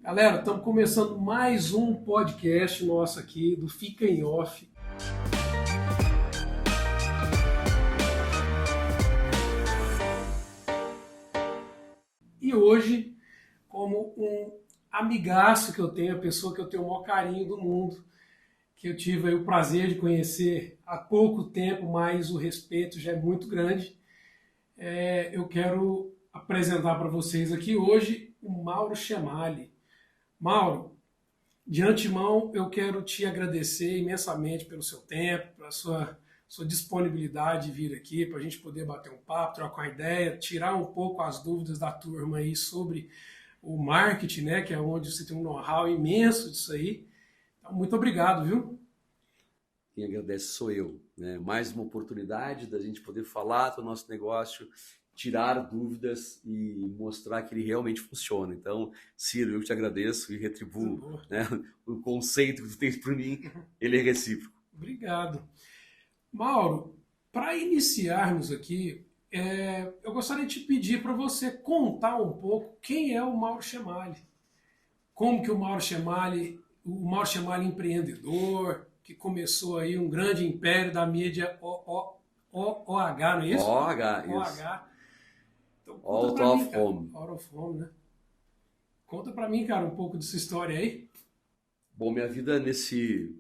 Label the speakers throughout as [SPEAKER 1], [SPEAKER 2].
[SPEAKER 1] Galera, estamos começando mais um podcast nosso aqui do Fica em Off. E hoje, como um amigaço que eu tenho, a pessoa que eu tenho o maior carinho do mundo, que eu tive aí o prazer de conhecer há pouco tempo, mas o respeito já é muito grande, eu quero apresentar para vocês aqui hoje o Mauro Chemali. Mauro, de antemão, eu quero te agradecer imensamente pelo seu tempo, pela sua disponibilidade de vir aqui para a gente poder bater um papo, trocar uma ideia, tirar um pouco as dúvidas da turma aí sobre o marketing, né, que é onde você tem um know-how imenso disso aí. Então, muito obrigado, viu?
[SPEAKER 2] Quem agradece sou eu, né? Mais uma oportunidade da gente poder falar do nosso negócio, tirar dúvidas e mostrar que ele realmente funciona. Então, Ciro, eu te agradeço e retribuo, né? O conceito que tu tens por mim, ele é recíproco.
[SPEAKER 1] Obrigado. Mauro, para iniciarmos aqui, eu gostaria de te pedir para você contar um pouco quem é o Mauro Chemali. Como que o Mauro Chemali empreendedor, que começou aí um grande império da mídia OH, não é isso?
[SPEAKER 2] OH, isso.
[SPEAKER 1] OH. Então conta
[SPEAKER 2] Out
[SPEAKER 1] para mim,
[SPEAKER 2] of
[SPEAKER 1] cara.
[SPEAKER 2] home.
[SPEAKER 1] Out of home, né? Conta para mim, cara, um pouco dessa história aí.
[SPEAKER 2] Bom, minha vida nesse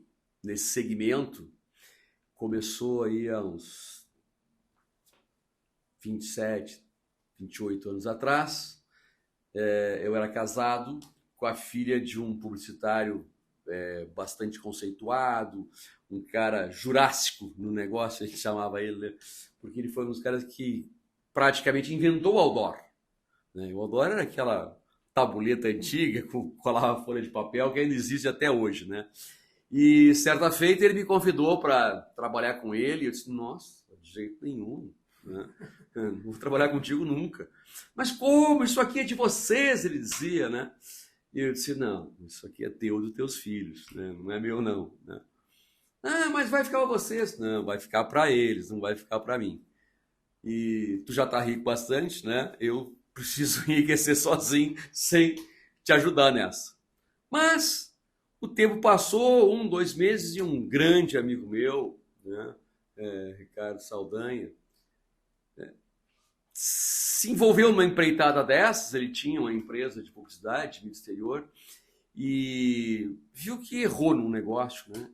[SPEAKER 2] segmento começou aí há uns 27, 28 anos atrás. Eu era casado com a filha de um publicitário bastante conceituado, um cara jurássico no negócio, a gente chamava ele, né? Porque ele foi um dos caras que praticamente inventou o outdoor, né? O outdoor era aquela tabuleta antiga com colava folha de papel que ainda existe até hoje, né? E certa feita ele me convidou para trabalhar com ele e eu disse, nossa, de jeito nenhum, né? Não vou trabalhar contigo nunca. Mas como? Isso aqui é de vocês, ele dizia, né? E eu disse, não, isso aqui é teu dos teus filhos, né? Não é meu não, né? Ah, mas vai ficar para vocês? Não, vai ficar para eles, não vai ficar para mim. E tu já tá rico bastante, né? Eu preciso enriquecer sozinho, sem te ajudar nessa. Mas o tempo passou, 2 meses, e um grande amigo meu, né? Ricardo Saldanha, se envolveu numa empreitada dessas. Ele tinha uma empresa de publicidade no exterior e viu que errou num negócio, né?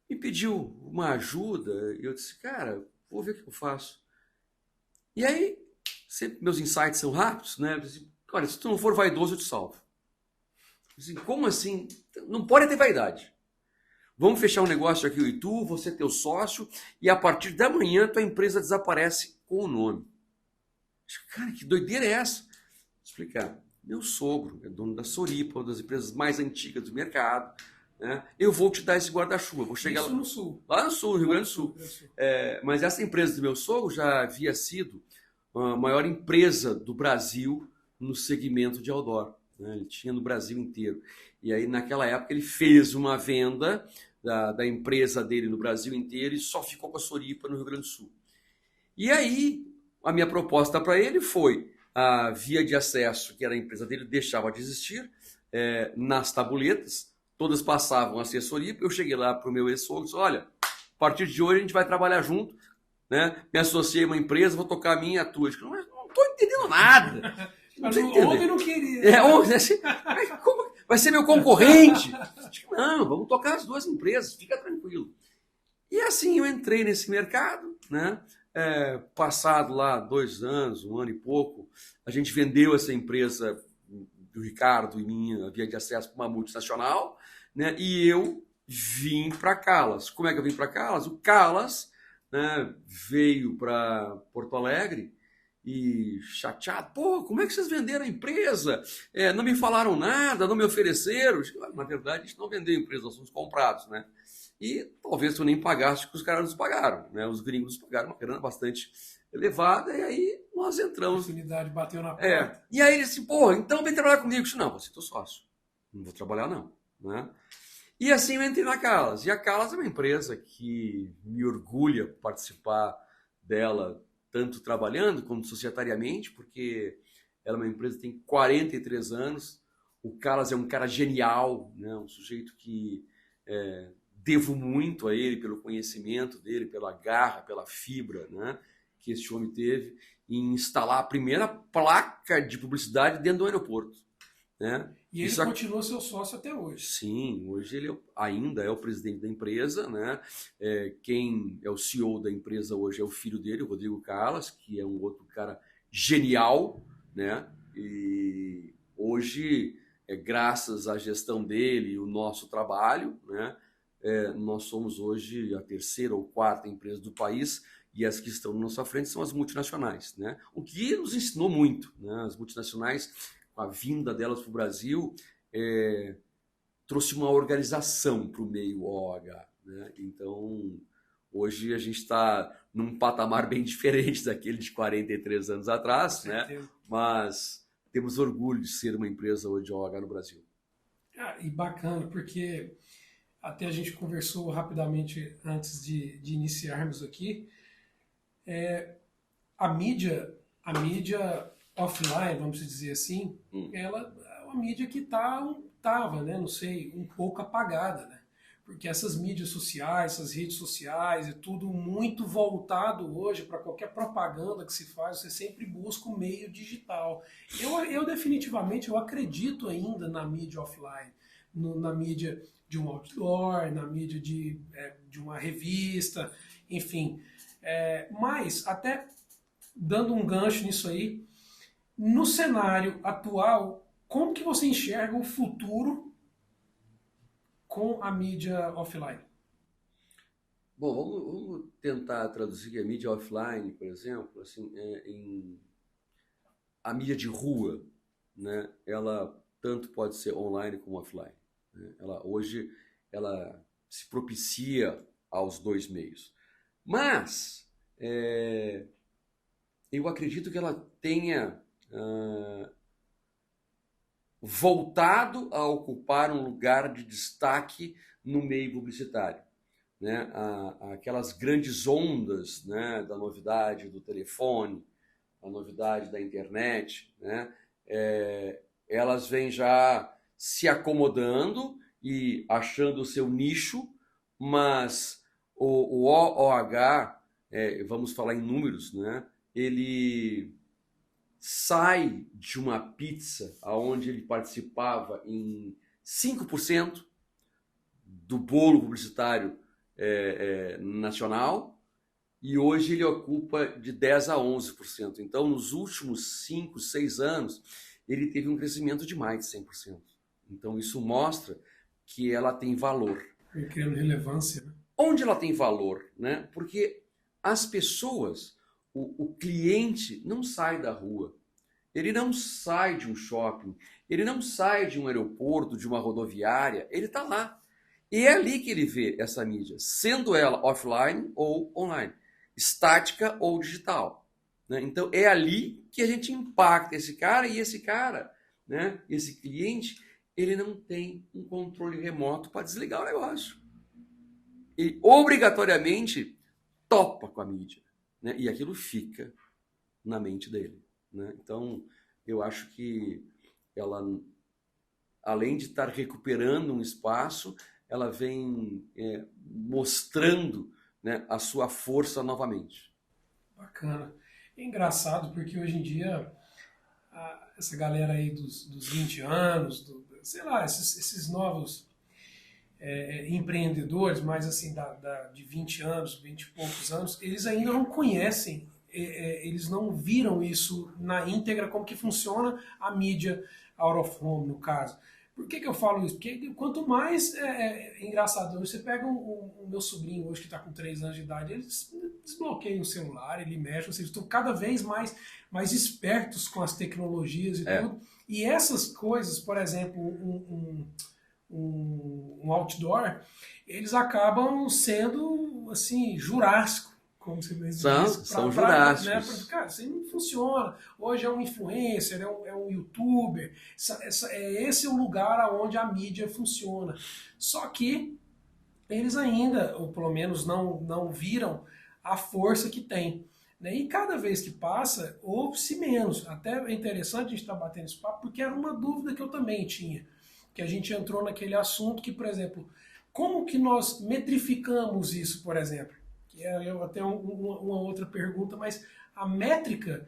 [SPEAKER 2] Me pediu uma ajuda e eu disse, cara, vou ver o que eu faço. E aí, sempre meus insights são rápidos, né? Eu disse, olha, se tu não for vaidoso, eu te salvo. Eu disse, como assim? Não pode ter vaidade. Vamos fechar um negócio aqui, eu e tu, você é teu sócio, e a partir da manhã tua empresa desaparece com o nome. Eu disse, cara, que doideira é essa? Vou explicar. Meu sogro é dono da Soripa, uma das empresas mais antigas do mercado, né? Eu vou te dar esse guarda-chuva. Vou chegar
[SPEAKER 1] Isso no sul.
[SPEAKER 2] lá no sul, Rio Grande do Sul. Mas essa empresa do meu sogro já havia sido a maior empresa do Brasil no segmento de outdoor, né? Ele tinha no Brasil inteiro. E aí, naquela época, ele fez uma venda da empresa dele no Brasil inteiro e só ficou com a Soripa no Rio Grande do Sul. E aí, a minha proposta para ele foi a via de acesso, que era a empresa dele, deixava de existir, nas tabuletas, todas passavam a ser Soripa. Eu cheguei lá para o meu ex-sogro e disse, olha, a partir de hoje a gente vai trabalhar junto, né? Me associei a uma empresa, vou tocar a minha e a tua. Eu disse, não estou entendendo nada.
[SPEAKER 1] Mas ontem não queria.
[SPEAKER 2] Como? Vai ser meu concorrente? Não, vamos tocar as duas empresas, fica tranquilo. E assim eu entrei nesse mercado, né? Passado lá 2 anos, 1 ano e pouco, a gente vendeu essa empresa do Ricardo e minha, via de acesso, para uma multinacional, né? E eu vim para Calas. Como é que eu vim para Calas? O Calas, né, veio para Porto Alegre e chateado, pô, como é que vocês venderam a empresa? Não me falaram nada, não me ofereceram. Na verdade, a gente não vendeu a empresa, nós fomos comprados, né? E talvez tu nem pagaste o que os caras nos pagaram, né? Os gringos nos pagaram uma grana bastante elevada e aí nós
[SPEAKER 1] A
[SPEAKER 2] entramos.
[SPEAKER 1] oportunidade bateu na porta.
[SPEAKER 2] E aí ele disse, pô, então vem trabalhar comigo. Eu disse, não, você é teu sócio, não vou trabalhar não, né? E assim eu entrei na Calas. E a Calas é uma empresa que me orgulha participar dela, tanto trabalhando como societariamente, porque ela é uma empresa que tem 43 anos, O Calas é um cara genial, né? Um sujeito que devo muito a ele pelo conhecimento dele, pela garra, pela fibra, né? Que esse homem teve em instalar a primeira placa de publicidade dentro do aeroporto, né?
[SPEAKER 1] E ele continua seu sócio até hoje.
[SPEAKER 2] Sim, hoje ele ainda é o presidente da empresa, né? Quem é o CEO da empresa hoje é o filho dele, o Rodrigo Calas, que é um outro cara genial, né? E hoje, graças à gestão dele e o nosso trabalho, né? Nós somos hoje a terceira ou quarta empresa do país, e as que estão na nossa frente são as multinacionais, né? O que nos ensinou muito, né? As multinacionais, com a vinda delas para o Brasil, trouxe uma organização para o meio OH, né? Então, hoje a gente está num patamar bem diferente daquele de 43 anos atrás, né? Mas temos orgulho de ser uma empresa hoje OH no Brasil.
[SPEAKER 1] E bacana, porque até a gente conversou rapidamente antes de iniciarmos aqui, a mídia offline, vamos dizer assim, ela é uma mídia que estava, né, não sei, um pouco apagada, né? Porque essas mídias sociais, essas redes sociais, é tudo muito voltado hoje para qualquer propaganda que se faz, você sempre busca o meio digital. Eu definitivamente eu acredito ainda na mídia offline, na mídia de um outdoor, na mídia de uma revista, enfim. Mas, até dando um gancho nisso aí, no cenário atual, como que você enxerga o futuro com a mídia offline?
[SPEAKER 2] Bom, vamos tentar traduzir a mídia offline, por exemplo, assim, a mídia de rua, né? Ela tanto pode ser online como offline, né? Hoje ela se propicia aos dois meios. Mas eu acredito que ela tenha voltado a ocupar um lugar de destaque no meio publicitário, né? Aquelas grandes ondas, né, da novidade do telefone, a novidade da internet, né? Elas vêm já se acomodando e achando o seu nicho, mas o OOH, vamos falar em números, né? Ele sai de uma pizza onde ele participava em 5% do bolo publicitário nacional, e hoje ele ocupa de 10% a 11%. Então, nos últimos 5, 6 anos, ele teve um crescimento de mais de 100%. Então, isso mostra que ela tem valor.
[SPEAKER 1] Criando relevância, né?
[SPEAKER 2] Onde ela tem valor, né? Porque as pessoas, o cliente não sai da rua, ele não sai de um shopping, ele não sai de um aeroporto, de uma rodoviária, ele está lá. E é ali que ele vê essa mídia, sendo ela offline ou online, estática ou digital, né? Então é ali que a gente impacta esse cara, e esse cara, né, esse cliente, ele não tem um controle remoto para desligar o negócio. Ele obrigatoriamente topa com a mídia, né? E aquilo fica na mente dele, né? Então, eu acho que ela, além de estar recuperando um espaço, ela vem mostrando, né, a sua força novamente.
[SPEAKER 1] Bacana. É engraçado porque hoje em dia essa galera aí dos 20 anos, sei lá, esses novos empreendedores, mais assim, de 20 anos, 20 e poucos anos, eles ainda não conhecem, eles não viram isso na íntegra, como que funciona a mídia out of home, no caso. Por que eu falo isso? Porque quanto mais engraçado, você pega o meu sobrinho hoje que está com 3 anos de idade, ele desbloqueia o celular, ele mexe, ou seja, estão cada vez mais espertos com as tecnologias e tudo. E essas coisas, por exemplo, um outdoor, eles acabam sendo assim, jurássico, como você mesmo disse.
[SPEAKER 2] São jurássicos.
[SPEAKER 1] Né? Cara, isso aí não funciona. Hoje é um influencer, é um youtuber. Esse é o lugar onde a mídia funciona. Só que eles ainda, ou pelo menos não viram a força que tem. né? E cada vez que passa, ouve-se menos. Até é interessante a gente estar batendo esse papo, porque era uma dúvida que eu também tinha. Que a gente entrou naquele assunto que, por exemplo, como que nós metrificamos isso, por exemplo? Que é até uma outra pergunta, mas a métrica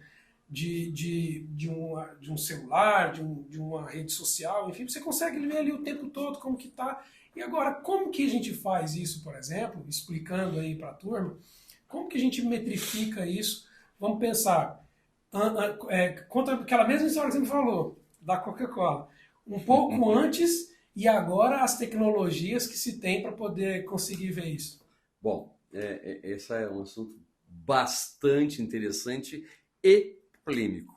[SPEAKER 1] de um celular, de uma rede social, enfim, você consegue ver ali o tempo todo como que está. E agora, como que a gente faz isso, por exemplo, explicando aí para a turma, como que a gente metrifica isso? Vamos pensar, conta aquela mesma história que você me falou, da Coca-Cola. Um pouco antes e agora as tecnologias que se tem para poder conseguir ver isso.
[SPEAKER 2] Bom, esse é um assunto bastante interessante e polêmico.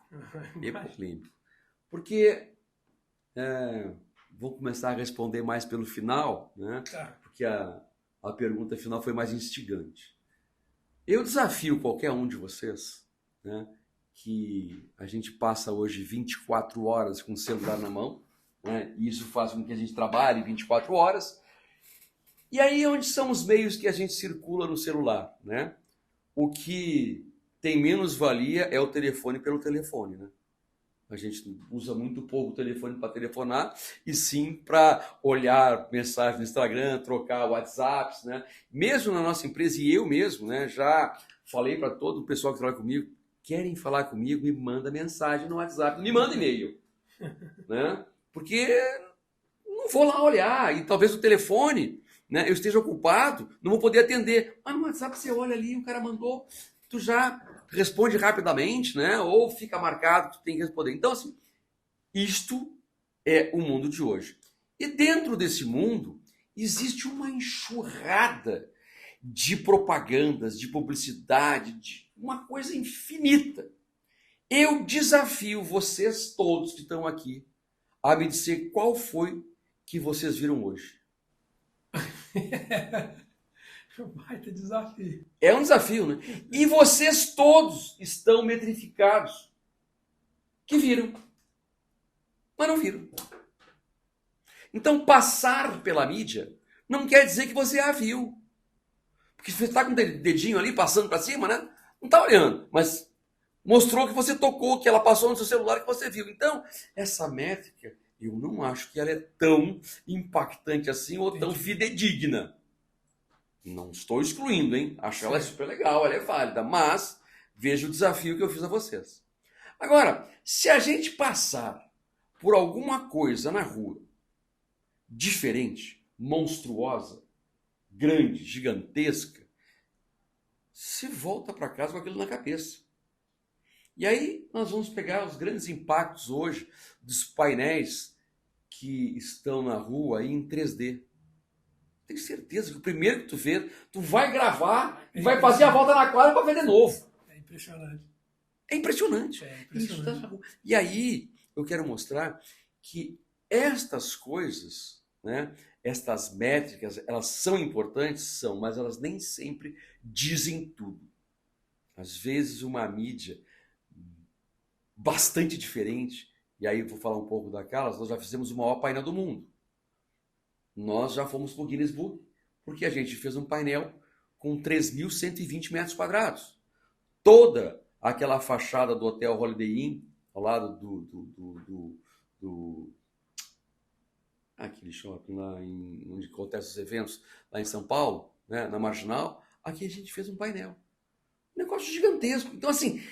[SPEAKER 2] E polêmico. Porque vou começar a responder mais pelo final, né?
[SPEAKER 1] Tá.
[SPEAKER 2] Porque a pergunta final foi mais instigante. Eu desafio qualquer um de vocês, né, que a gente passa hoje 24 horas com o celular na mão, né, e isso faz com que a gente trabalhe 24 horas. E aí onde são os meios que a gente circula no celular, né? O que tem menos valia é o telefone pelo telefone, né? A gente usa muito pouco o telefone para telefonar e sim para olhar mensagens no Instagram, trocar WhatsApps, né? Mesmo na nossa empresa, e eu mesmo, né, já falei para todo o pessoal que trabalha comigo, querem falar comigo, me manda mensagem no WhatsApp, me manda e-mail, né? Porque não vou lá olhar e talvez o telefone, né, eu esteja ocupado, não vou poder atender. Mas no WhatsApp você olha ali, o cara mandou, tu já responde rapidamente, né? Ou fica marcado que tu tem que responder. Então, assim, isto é o mundo de hoje. E dentro desse mundo existe uma enxurrada de propagandas, de publicidade, de uma coisa infinita. Eu desafio vocês todos que estão aqui a me dizer qual foi que vocês viram hoje.
[SPEAKER 1] É um baita desafio.
[SPEAKER 2] É um desafio, né? E vocês todos estão metrificados que viram, mas não viram. Então, passar pela mídia não quer dizer que você a viu. Porque você está com o dedinho ali passando para cima, né? Não está olhando, mas mostrou que você tocou, que ela passou no seu celular, que você viu. Então, essa métrica, eu não acho que ela é tão impactante assim ou tão fidedigna. Não estou excluindo, hein? Acho ela super legal, ela é válida, mas veja o desafio que eu fiz a vocês. Agora, se a gente passar por alguma coisa na rua diferente, monstruosa, grande, gigantesca, se volta para casa com aquilo na cabeça. E aí nós vamos pegar os grandes impactos hoje dos painéis que estão na rua aí em 3D. Tenho certeza que o primeiro que tu vê, tu vai gravar e vai fazer a volta na quadra para ver de novo.
[SPEAKER 1] É impressionante.
[SPEAKER 2] É impressionante.
[SPEAKER 1] É impressionante.
[SPEAKER 2] Isso tá... E aí eu quero mostrar que estas coisas, né, estas métricas, elas são importantes, são, mas elas nem sempre dizem tudo. Às vezes uma mídia bastante diferente, e aí eu vou falar um pouco daquelas, nós já fizemos o maior painel do mundo. Nós já fomos para o Guinness Book, porque a gente fez um painel com 3.120 metros quadrados. Toda aquela fachada do Hotel Holiday Inn, ao lado do aquele shopping lá onde acontecem os eventos, lá em São Paulo, né, na Marginal, aqui a gente fez um painel. Um negócio gigantesco. Então, assim,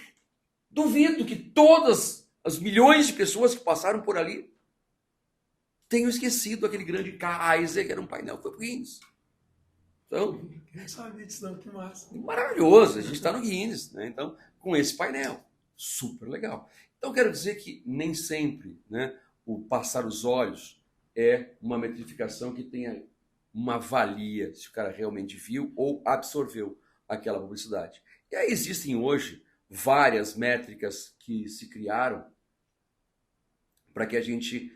[SPEAKER 2] duvido que todas as milhões de pessoas que passaram por ali tenham esquecido aquele grande Kaiser, que era um painel que foi pro Guinness. Então,
[SPEAKER 1] não sabia disso não, que massa.
[SPEAKER 2] Maravilhoso, a gente está no Guinness, né? Então, com esse painel, super legal. Então, quero dizer que nem sempre, né, o passar os olhos é uma metrificação que tenha uma valia, se o cara realmente viu ou absorveu aquela publicidade. E aí existem hoje várias métricas que se criaram para que a gente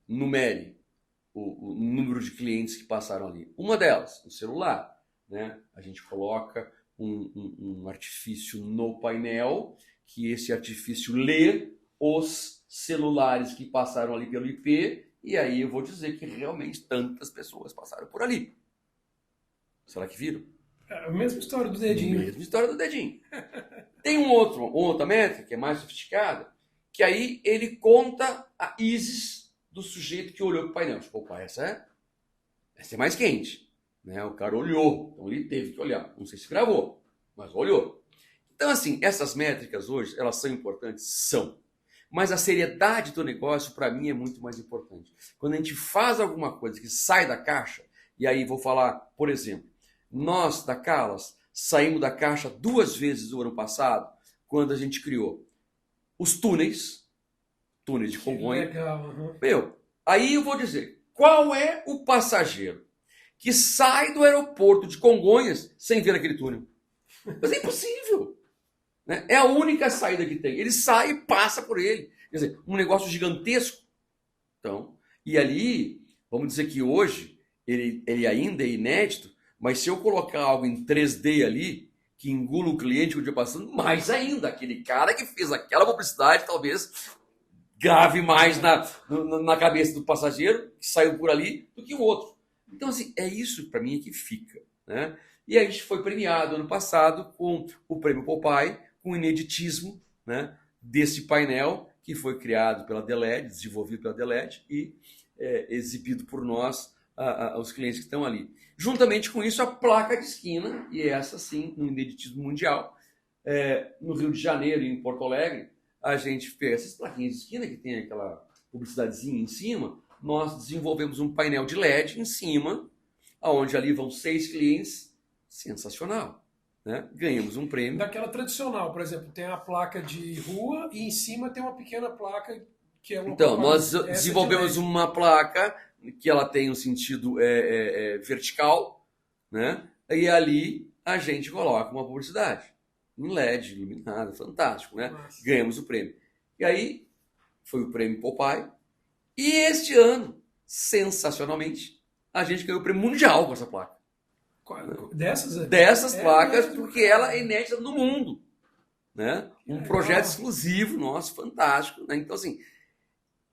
[SPEAKER 2] numere o número de clientes que passaram ali. Uma delas, o celular, né? A gente coloca um artifício no painel, que esse artifício lê os celulares que passaram ali pelo IP, e aí eu vou dizer que realmente tantas pessoas passaram por ali. Será que viram?
[SPEAKER 1] É a mesma história do dedinho.
[SPEAKER 2] Mesma história do dedinho. Tem outra métrica, que é mais sofisticada, que aí ele conta a ISIS do sujeito que olhou para o painel. Tipo, opa, essa é mais quente. Né? O cara olhou, então ele teve que olhar. Não sei se gravou, mas olhou. Então, assim, essas métricas hoje, elas são importantes? São. Mas a seriedade do negócio, para mim, é muito mais importante. Quando a gente faz alguma coisa que sai da caixa, e aí vou falar, por exemplo, nós da Calas saímos da caixa 2 vezes no ano passado, quando a gente criou os túneis de Congonha.
[SPEAKER 1] Legal, uhum.
[SPEAKER 2] Meu, aí eu vou dizer, qual é o passageiro que sai do aeroporto de Congonhas sem ver aquele túnel? Mas é impossível. Né? É a única saída que tem. Ele sai e passa por ele. Quer dizer, um negócio gigantesco. Então, e ali, vamos dizer que hoje, ele ainda é inédito, mas se eu colocar algo em 3D ali, que engula o cliente o dia passando, mais ainda, aquele cara que fez aquela publicidade, talvez grave mais na cabeça do passageiro que saiu por ali do que o outro. Então, assim, é isso para mim que fica. Né? E a gente foi premiado ano passado com o Prêmio Popeye, com o ineditismo, né, desse painel que foi criado pela Deled, desenvolvido pela Deled e exibido por nós, os clientes que estão ali. Juntamente com isso, a placa de esquina, e essa sim, um ineditismo mundial, no Rio de Janeiro e em Porto Alegre, a gente fez essas plaquinhas de esquina que tem aquela publicidadezinha em cima, nós desenvolvemos um painel de LED em cima, onde ali vão 6 clientes, sensacional. Né? Ganhamos um prêmio.
[SPEAKER 1] Daquela tradicional, por exemplo, tem a placa de rua e em cima tem uma pequena placa que é uma...
[SPEAKER 2] Então, nós desenvolvemos uma placa que ela tem um sentido vertical, né? E ali a gente coloca uma publicidade em LED, iluminada, fantástico, né? Nossa. Ganhamos o prêmio. E aí foi o prêmio Popeye. E este ano, sensacionalmente, a gente ganhou o prêmio mundial com essa placa. Dessas placas, porque ela é inédita no mundo. Né? Um projeto exclusivo nosso, fantástico. Né? Então, assim,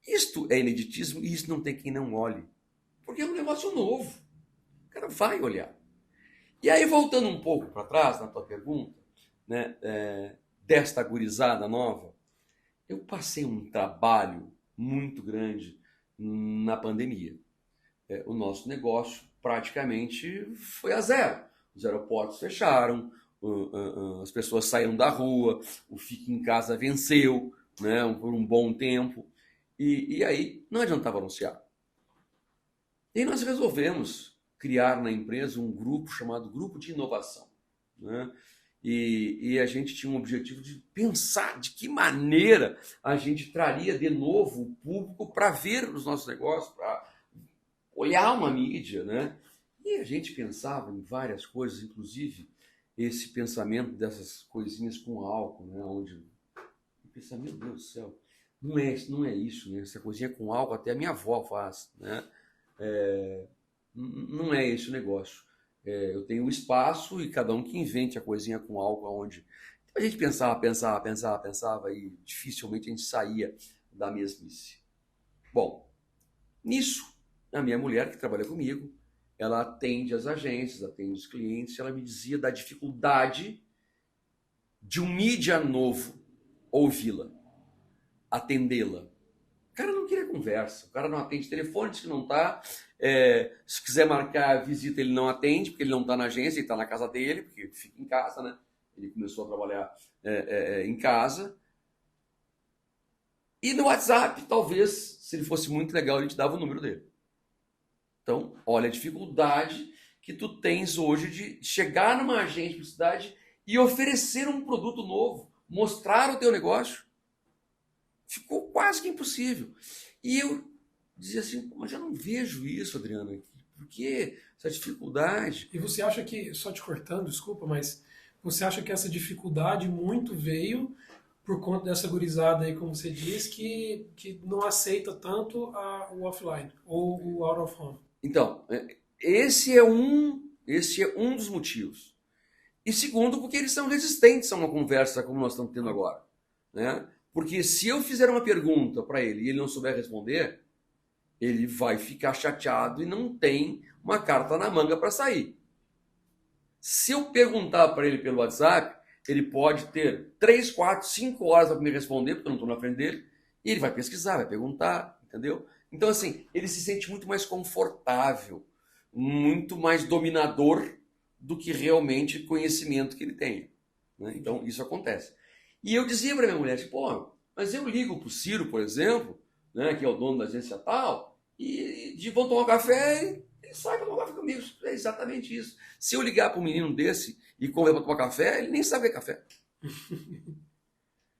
[SPEAKER 2] isto é ineditismo e isso não tem quem não olhe. Porque é um negócio novo. O cara vai olhar. E aí, voltando um pouco para trás na tua pergunta, né, desta gurizada nova, eu passei um trabalho muito grande na pandemia. O nosso negócio praticamente foi a zero. Os aeroportos fecharam, as pessoas saíram da rua, o Fique em Casa venceu, né, por um bom tempo. E aí não adiantava anunciar. E aí nós resolvemos criar na empresa um grupo chamado Grupo de Inovação. Né? E a gente tinha um objetivo de pensar de que maneira a gente traria de novo o público para ver os nossos negócios, para olhar uma mídia, né? E a gente pensava em várias coisas, inclusive esse pensamento dessas coisinhas com álcool, né? Onde eu pensava, meu Deus do céu, não é isso, né? Essa coisinha com álcool até a minha avó faz, né? Não é esse o negócio. Eu tenho um espaço e cada um que invente a coisinha com álcool onde a gente pensava e dificilmente a gente saía da mesmice. Bom, nisso, a minha mulher que trabalha comigo, ela atende as agências, atende os clientes, ela me dizia da dificuldade de um mídia novo ouvi-la, atendê-la. O cara não queria conversa, o cara não atende telefone, diz que não está. Se quiser marcar a visita, ele não atende, porque ele não está na agência, ele está na casa dele, porque fica em casa, né? Ele começou a trabalhar em casa. E no WhatsApp, talvez, se ele fosse muito legal, ele te dava o número dele. Então, olha a dificuldade que tu tens hoje de chegar numa agência de publicidade e oferecer um produto novo, mostrar o teu negócio. Ficou quase que impossível. E eu dizia assim, mas eu não vejo isso, Adriano, por que essa dificuldade?
[SPEAKER 1] E você acha que, só te cortando, desculpa, mas você acha que essa dificuldade muito veio por conta dessa gurizada aí, como você diz, que não aceita tanto o offline ou o out of home?
[SPEAKER 2] Então, esse é um dos motivos. E segundo, porque eles são resistentes a uma conversa como nós estamos tendo agora. Né? Porque se eu fizer uma pergunta para ele e ele não souber responder, ele vai ficar chateado e não tem uma carta na manga para sair. Se eu perguntar para ele pelo WhatsApp, ele pode ter 3, 4, 5 horas para me responder, porque eu não estou na frente dele, e ele vai pesquisar, vai perguntar, entendeu? Então, assim, ele se sente muito mais confortável, muito mais dominador do que realmente conhecimento que ele tem. Né? Então, isso acontece. E eu dizia para minha mulher, tipo, pô, mas eu ligo para o Ciro, por exemplo, né, que é o dono da agência tal, e vão tomar café e sai para tomar café comigo. É exatamente isso. Se eu ligar para um menino desse e convidar para tomar café, ele nem sabe o que é café.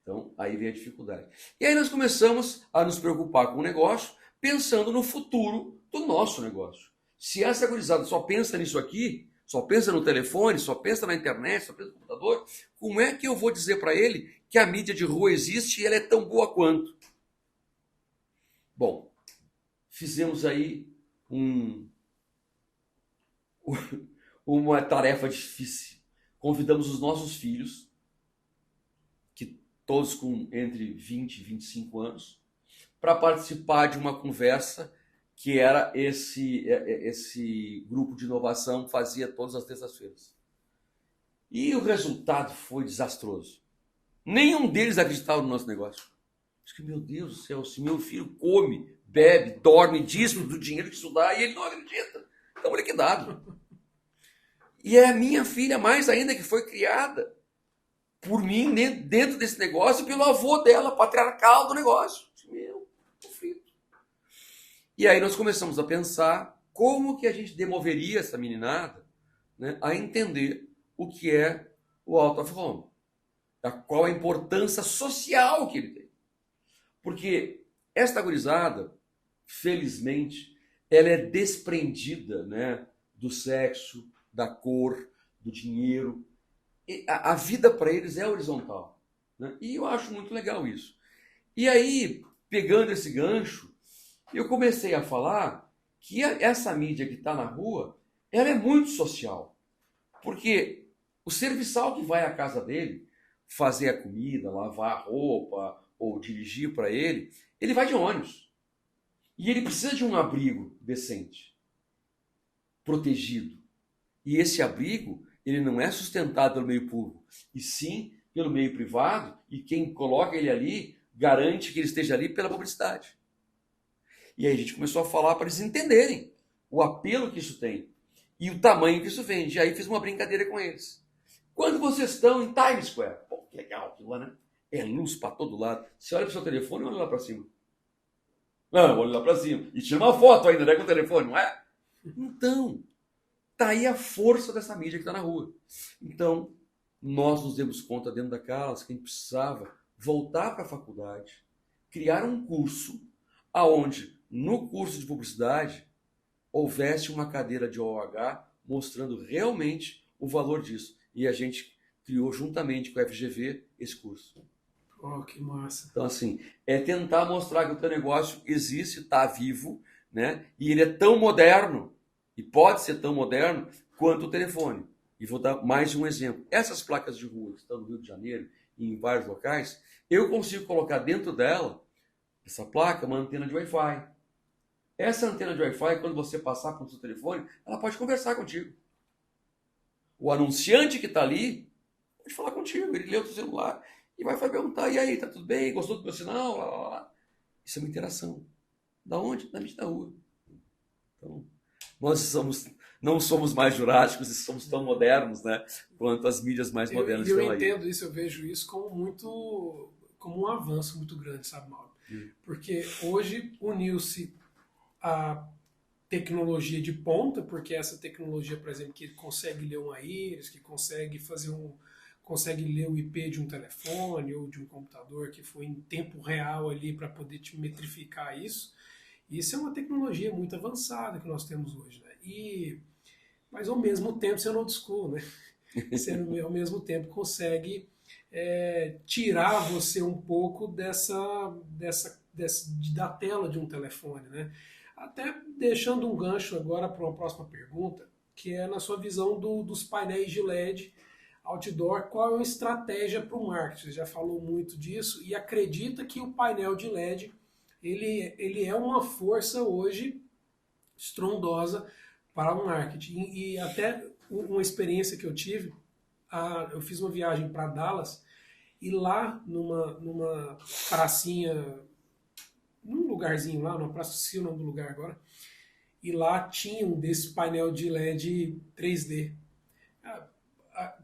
[SPEAKER 2] Então, aí vem a dificuldade. E aí nós começamos a nos preocupar com o negócio, pensando no futuro do nosso negócio. Se essa gurizada só pensa nisso aqui, só pensa no telefone, só pensa na internet, só pensa no computador, como é que eu vou dizer para ele que a mídia de rua existe e ela é tão boa quanto? Bom, fizemos aí uma tarefa difícil. Convidamos os nossos filhos, que todos com entre 20 e 25 anos, para participar de uma conversa que era esse grupo de inovação fazia todas as terças-feiras. E o resultado foi desastroso. Nenhum deles acreditava no nosso negócio. Diz que, meu Deus do céu, se meu filho come, bebe, dorme, diz do dinheiro que isso dá, e ele não acredita. Estamos liquidados. E é a minha filha mais ainda que foi criada por mim dentro desse negócio e pelo avô dela, patriarcal do negócio. Meu, tô frito. E aí nós começamos a pensar como que a gente demoveria essa meninada, né, a entender o que é o out of home. Qual a importância social que ele tem. Porque esta gurizada, felizmente, ela é desprendida, né, do sexo, da cor, do dinheiro. E a vida para eles é horizontal. Né? E eu acho muito legal isso. E aí, pegando esse gancho, eu comecei a falar que essa mídia que está na rua, ela é muito social. Porque o serviçal que vai à casa dele, fazer a comida, lavar a roupa ou dirigir para ele, ele vai de ônibus. E ele precisa de um abrigo decente, protegido. E esse abrigo, ele não é sustentado pelo meio público, e sim pelo meio privado, e quem coloca ele ali garante que ele esteja ali pela publicidade. E aí a gente começou a falar para eles entenderem o apelo que isso tem e o tamanho que isso vende. E aí fiz uma brincadeira com eles. Quando vocês estão em Times Square, pô, que legal aquilo lá, né? É luz para todo lado. Você olha para o seu telefone e olha lá para cima. Não, olha lá para cima. E tira uma foto ainda, né, com o telefone, não é? Então, tá aí a força dessa mídia que está na rua. Então, nós nos demos conta dentro da casa que a gente precisava voltar para a faculdade, criar um curso aonde, no curso de publicidade, houvesse uma cadeira de OH mostrando realmente o valor disso. E a gente criou juntamente com a FGV esse curso.
[SPEAKER 1] Oh, que massa.
[SPEAKER 2] Então, assim, é tentar mostrar que o teu negócio existe, está vivo, né? E ele é tão moderno, e pode ser tão moderno, quanto o telefone. E vou dar mais um exemplo. Essas placas de rua que estão no Rio de Janeiro e em vários locais, eu consigo colocar dentro dela, essa placa, uma antena de Wi-Fi. Essa antena de Wi-Fi, quando você passar com o seu telefone, ela pode conversar contigo. O anunciante que está ali pode falar contigo, ele lê o teu celular e vai perguntar, e aí, tá tudo bem? Gostou do meu sinal? Lá, lá, lá. Isso é uma interação. Da onde? Da mídia da rua. Então, nós não somos mais jurássicos e somos tão modernos, né, quanto as mídias mais modernas
[SPEAKER 1] eu
[SPEAKER 2] estão aí.
[SPEAKER 1] Eu entendo isso, eu vejo isso como um avanço muito grande, sabe, Mauro? Porque hoje uniu-se a tecnologia de ponta, porque essa tecnologia, por exemplo, que consegue ler uma íris, que consegue consegue ler o IP de um telefone ou de um computador, que foi em tempo real ali para poder te metrificar isso. Isso é uma tecnologia muito avançada que nós temos hoje, né? Mas ao mesmo tempo você é old school, né? Você ao mesmo tempo consegue tirar você um pouco da tela de um telefone, né? Até deixando um gancho agora para uma próxima pergunta, que é na sua visão dos painéis de LED outdoor, qual é a estratégia para o marketing? Você já falou muito disso e acredita que o painel de LED ele é uma força hoje estrondosa para o marketing. E até uma experiência que eu tive. Eu fiz uma viagem para Dallas e lá numa pracinha, num lugarzinho lá, numa praça, esqueci o nome do lugar agora, e lá tinha um desse painel de LED 3D.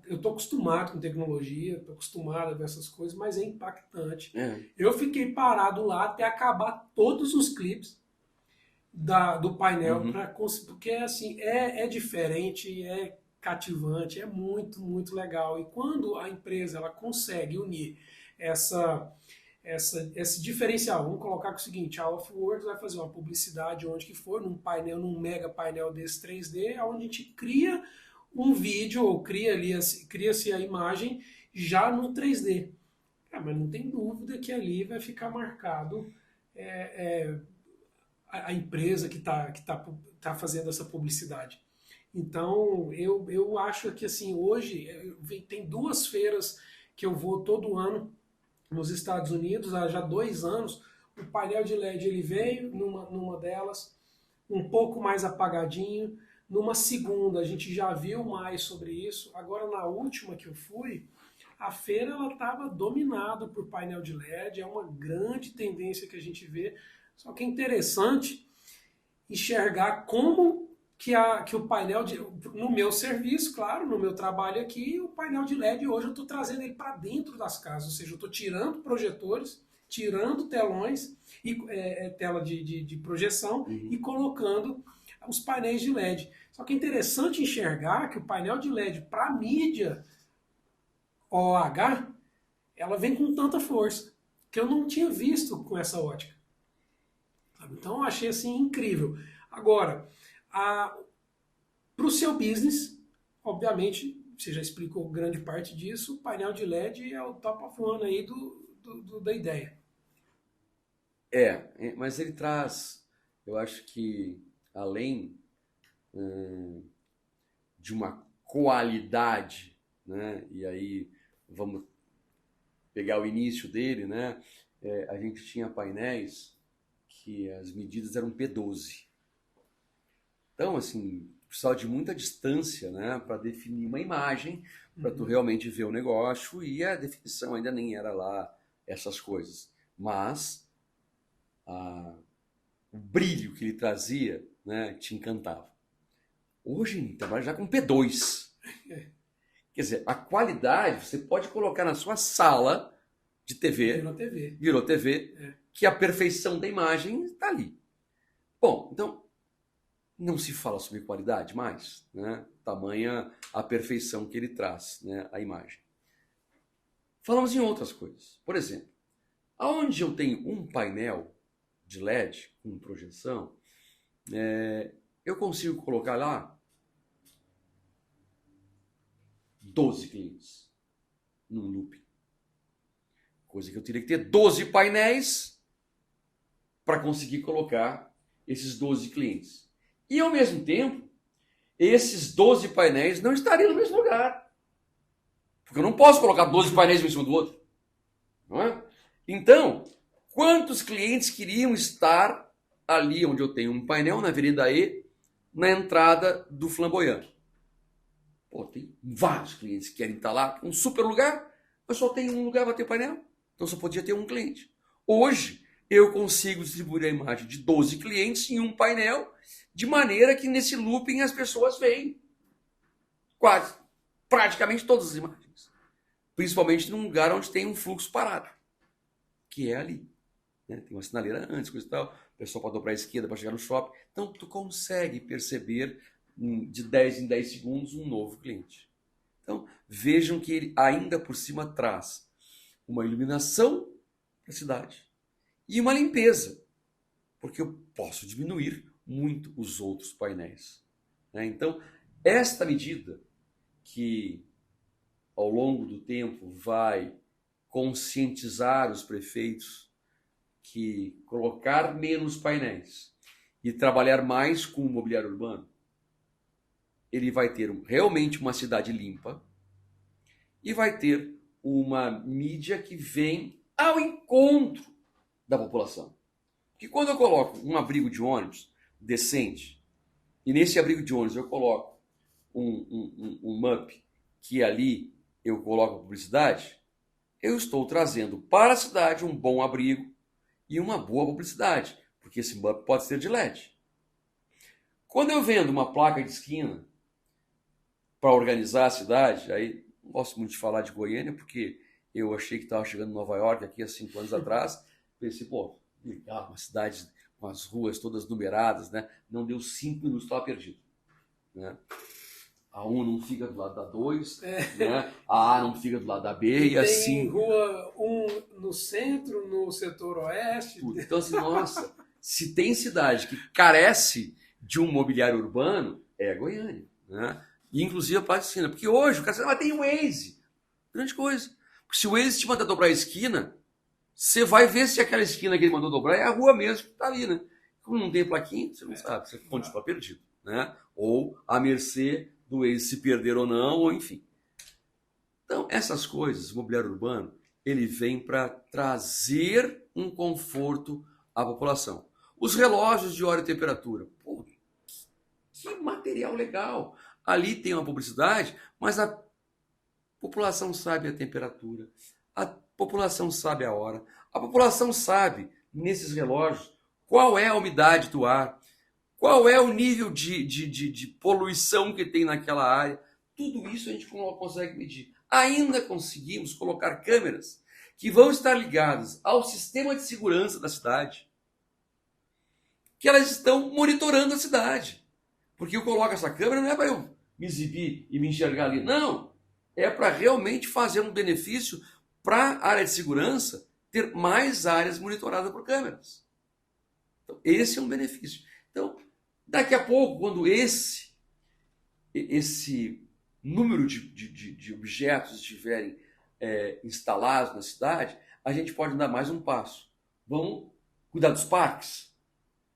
[SPEAKER 1] Eu estou acostumado com tecnologia, estou acostumado a ver essas coisas, mas é impactante. Eu fiquei parado lá até acabar todos os clipes do painel, porque assim, é diferente, é cativante, é muito, muito legal. E quando a empresa ela consegue unir esse diferencial, vamos colocar com o seguinte, a Offworld vai fazer uma publicidade onde que for, num painel, num mega painel desse 3D, onde a gente cria um vídeo, ou cria-se a imagem já no 3D. Mas não tem dúvida que ali vai ficar marcado a empresa que tá fazendo essa publicidade. Então, eu acho que assim, hoje tem 2 feiras que eu vou todo ano nos Estados Unidos, há já 2 anos. O painel de LED ele veio numa delas, um pouco mais apagadinho. Numa segunda, a gente já viu mais sobre isso. Agora, na última que eu fui, a feira estava dominada por painel de LED. É uma grande tendência que a gente vê. Só que é interessante enxergar como que o painel no meu serviço, claro, no meu trabalho aqui, o painel de LED hoje eu estou trazendo ele para dentro das casas, ou seja, eu estou tirando projetores, tirando telões, tela de projeção e colocando os painéis de LED. Só que é interessante enxergar que o painel de LED para mídia OH, ela vem com tanta força, que eu não tinha visto com essa ótica. Então eu achei assim incrível. Agora, para o seu business, obviamente, você já explicou grande parte disso, o painel de LED é o top of one aí da ideia.
[SPEAKER 2] Mas ele traz, eu acho que além de uma qualidade, né, e aí vamos pegar o início dele, né, a gente tinha painéis que as medidas eram P12. Então, assim, precisava de muita distância, né, para definir uma imagem, para tu realmente ver o negócio, e a definição ainda nem era lá essas coisas. Mas o brilho que ele trazia, né, te encantava. Hoje a gente trabalha já com P2. Quer dizer, a qualidade você pode colocar na sua sala de TV. Virou TV. Que a perfeição da imagem está ali. Bom, então não se fala sobre qualidade mais, né? Tamanha a perfeição que ele traz, né, a imagem. Falamos em outras coisas. Por exemplo, aonde eu tenho um painel de LED com projeção, eu consigo colocar lá 12 clientes num loop. Coisa que eu teria que ter 12 painéis para conseguir colocar esses 12 clientes. E ao mesmo tempo, esses 12 painéis não estariam no mesmo lugar. Porque eu não posso colocar 12 painéis um em cima do outro. Não é? Então, quantos clientes queriam estar ali onde eu tenho um painel, na Avenida E, na entrada do Flamboyant? Pô, tem vários clientes que querem estar lá, um super lugar, mas só tem um lugar para ter painel. Então só podia ter um cliente. Hoje, eu consigo distribuir a imagem de 12 clientes em um painel, de maneira que nesse looping as pessoas veem praticamente todas as imagens. Principalmente num lugar onde tem um fluxo parado, que é ali. Né? Tem uma sinaleira antes, coisa e tal, o pessoal pode dobrar à esquerda para chegar no shopping. Então tu consegue perceber de 10 em 10 segundos um novo cliente. Então vejam que ele ainda por cima traz uma iluminação para a cidade e uma limpeza, porque eu posso diminuir muito os outros painéis. Né? Então, esta medida que ao longo do tempo vai conscientizar os prefeitos que colocar menos painéis e trabalhar mais com o mobiliário urbano, ele vai ter realmente uma cidade limpa e vai ter uma mídia que vem ao encontro da população. Porque quando eu coloco um abrigo de ônibus decente, e nesse abrigo de ônibus eu coloco um MUP que ali eu coloco a publicidade, eu estou trazendo para a cidade um bom abrigo e uma boa publicidade, porque esse MUP pode ser de LED. Quando eu vendo uma placa de esquina para organizar a cidade, aí não gosto muito de falar de Goiânia, porque eu achei que estava chegando em Nova York aqui há 5 anos atrás, pensei, pô, legal, uma cidade com as ruas todas numeradas, né? Não deu 5 minutos, estava perdido. Né? A 1 não fica do lado da 2, né? A não fica do lado da B e assim.
[SPEAKER 1] Tem rua 1 no centro, no setor oeste.
[SPEAKER 2] Tudo. Então, assim, nossa, se tem cidade que carece de um mobiliário urbano, é a Goiânia. Né? E inclusive a parte de esquina. Porque hoje o cara tem o Waze. Grande coisa. Porque se o Waze te mandar dobrar a esquina, você vai ver se aquela esquina que ele mandou dobrar é a rua mesmo que está ali, né? Como não tem plaquinha, você não sabe, você continua perdido. Né? Ou à mercê do Waze se perder ou não, ou enfim. Então, essas coisas, o mobiliário urbano, ele vem para trazer um conforto à população. Os relógios de hora e temperatura. Pô, que material legal. Ali tem uma publicidade, mas a população sabe a temperatura, a população sabe a hora, a população sabe, nesses relógios, qual é a umidade do ar, qual é o nível de poluição que tem naquela área. Tudo isso a gente não consegue medir. Ainda conseguimos colocar câmeras que vão estar ligadas ao sistema de segurança da cidade, que elas estão monitorando a cidade. Porque eu coloco essa câmera não é para eu me exibir e me enxergar ali. Não. É para realmente fazer um benefício para a área de segurança ter mais áreas monitoradas por câmeras. Então, esse é um benefício. Então, daqui a pouco, quando esse número de objetos estiverem instalados na cidade, a gente pode dar mais um passo. Vamos cuidar dos parques.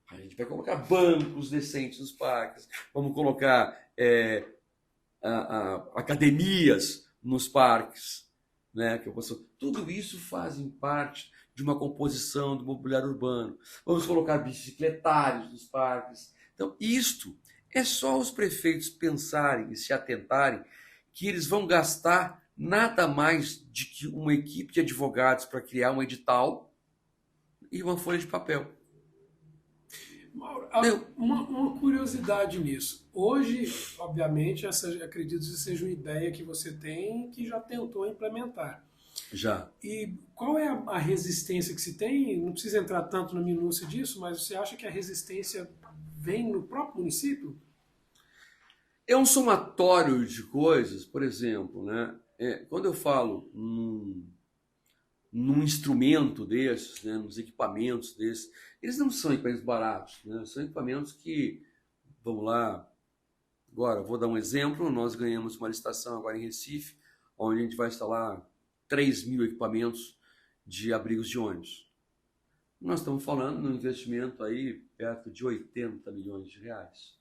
[SPEAKER 2] A gente vai colocar bancos decentes nos parques, vamos colocar academias nos parques. Né? Tudo isso fazem parte de uma composição do mobiliário urbano. Vamos colocar bicicletários nos parques. Então, isto é só os prefeitos pensarem e se atentarem que eles vão gastar nada mais de que uma equipe de advogados para criar um edital e uma folha de papel.
[SPEAKER 1] Mauro, uma curiosidade nisso. Hoje, obviamente, acredito que seja uma ideia que você tem que já tentou implementar.
[SPEAKER 2] Já.
[SPEAKER 1] E qual é a resistência que se tem? Não precisa entrar tanto na minúcia disso, mas você acha que a resistência vem no próprio município?
[SPEAKER 2] É um somatório de coisas, por exemplo, né? Quando eu falo num instrumento desses, né, nos equipamentos desses, eles não são equipamentos baratos, né? São equipamentos que, vamos lá, agora vou dar um exemplo, nós ganhamos uma licitação agora em Recife, onde a gente vai instalar 3.000 equipamentos de abrigos de ônibus. Nós estamos falando de um investimento aí perto de 80 milhões de reais.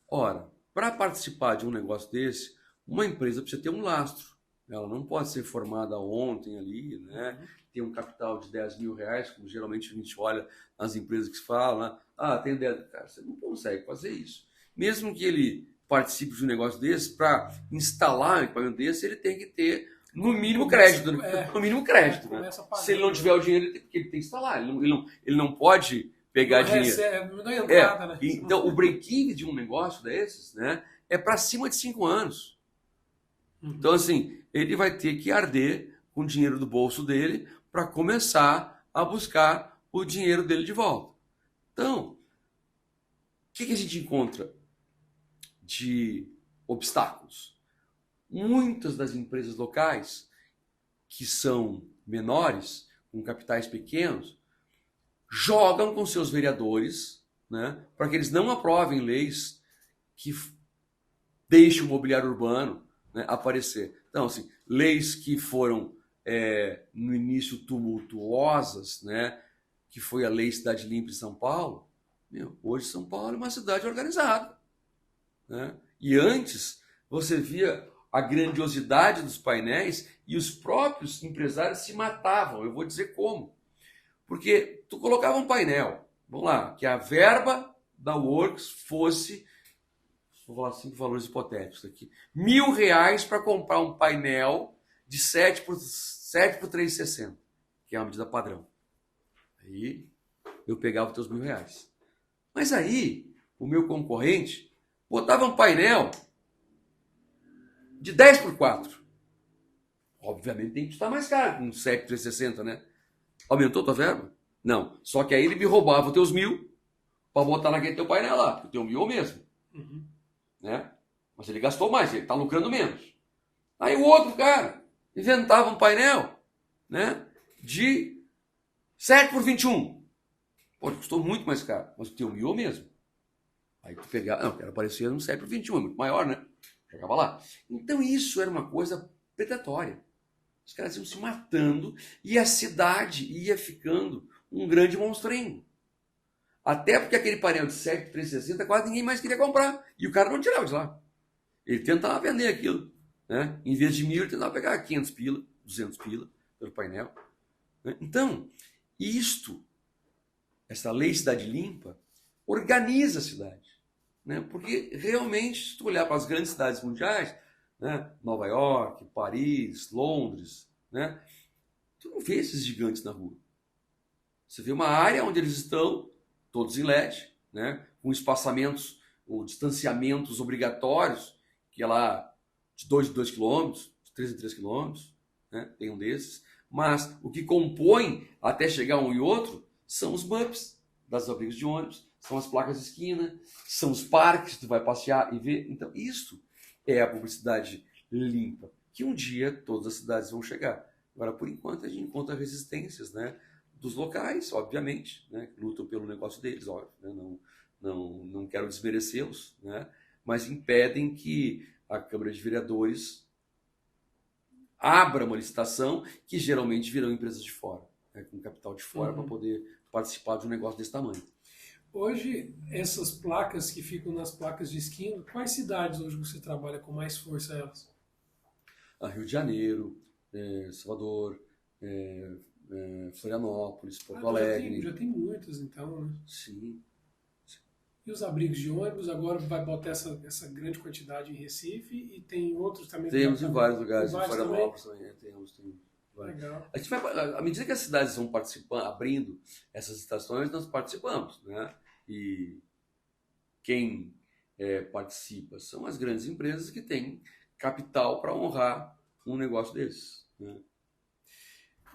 [SPEAKER 2] Ora, para participar de um negócio desse, uma empresa precisa ter um lastro. Ela não pode ser formada ontem ali, né? Ter um capital de 10 mil reais, como geralmente a gente olha nas empresas que se falam, né? Ah, tem 10. Cara, você não consegue fazer isso. Mesmo que ele participe de um negócio desse, para instalar um equipamento desse, ele tem que ter, no mínimo, crédito. No mínimo, crédito. Né? Se ele não tiver o dinheiro, ele tem que instalar. Ele não pode pegar dinheiro.
[SPEAKER 1] Não é entrada, né?
[SPEAKER 2] Então, o break-even de um negócio desses, né, é para cima de 5 anos. Então, assim, ele vai ter que arder com o dinheiro do bolso dele para começar a buscar o dinheiro dele de volta. Então, o que a gente encontra de obstáculos? Muitas das empresas locais, que são menores, com capitais pequenos, jogam com seus vereadores, né, para que eles não aprovem leis que deixem o mobiliário urbano, né, aparecer. Então, assim, leis que foram no início tumultuosas, né, que foi a Lei Cidade Limpa de São Paulo. Hoje São Paulo é uma cidade organizada. Né? E antes você via a grandiosidade dos painéis e os próprios empresários se matavam. Eu vou dizer como. Porque tu colocava um painel, vamos lá, que a verba da Works fosse vou falar 5 valores hipotéticos aqui. R$ 1.000 para comprar um painel de 7 por 360, que é uma medida padrão. Aí eu pegava os teus R$ 1.000. Mas aí o meu concorrente botava um painel de 10 por 4. Obviamente tem que custar mais caro, com 7 por 360, né? Aumentou tua verba? Não. Só que aí ele me roubava os teus 1.000 para botar naquele teu painel lá, porque o teu 1.000 é o mesmo.
[SPEAKER 1] Uhum.
[SPEAKER 2] Né? Mas ele gastou mais, ele está lucrando menos. Aí o outro cara inventava um painel, né, de 7 por 21. Pô, custou muito mais caro, mas o teu 1.000 é o mesmo. Aí tu pegava, não, era parecia um 7 por 21, é muito maior, né? Jogava lá. Então isso era uma coisa predatória. Os caras iam se matando e a cidade ia ficando um grande monstrengo. Até porque aquele painel de 7 por 360 quase ninguém mais queria comprar. E o cara não tirava de lá. Ele tentava vender aquilo. Né? Em vez de 1.000, ele tentava pegar 500 pila, 200 pila pelo painel. Né? Então, essa lei Cidade Limpa, organiza a cidade. Né? Porque realmente, se tu olhar para as grandes cidades mundiais, né? Nova York, Paris, Londres, né? Tu não vê esses gigantes na rua. Você vê uma área onde eles estão, todos em LED, né? Com espaçamentos ou distanciamentos obrigatórios, que é lá de 2 km, de 3 em 3 km, né? Tem um desses. Mas o que compõe até chegar um e outro são os bumps das abrigos de ônibus, são as placas de esquina, são os parques que tu vai passear e ver. Então, isso é a publicidade limpa, que um dia todas as cidades vão chegar. Agora, por enquanto, a gente encontra resistências, né, dos locais, obviamente, né, que lutam pelo negócio deles, óbvio, né, não quero desmerecê-los, né, mas impedem que a Câmara de Vereadores abra uma licitação que geralmente virão empresas de fora, né, com capital de fora, para poder participar de um negócio desse tamanho.
[SPEAKER 1] Hoje, essas placas que ficam nas placas de esquina, quais cidades hoje você trabalha com mais força elas?
[SPEAKER 2] Rio de Janeiro, Salvador, Florianópolis, Porto Alegre.
[SPEAKER 1] Já tem muitas, então, né?
[SPEAKER 2] Sim.
[SPEAKER 1] E os abrigos de ônibus, agora vai botar essa grande quantidade em Recife e tem outros também?
[SPEAKER 2] Temos em vários lugares, em
[SPEAKER 1] Florianópolis
[SPEAKER 2] também. Temos.
[SPEAKER 1] Legal.
[SPEAKER 2] A gente à medida que as cidades vão participando, abrindo essas estações, nós participamos, né? E quem participa são as grandes empresas que têm capital para honrar um negócio desses, né?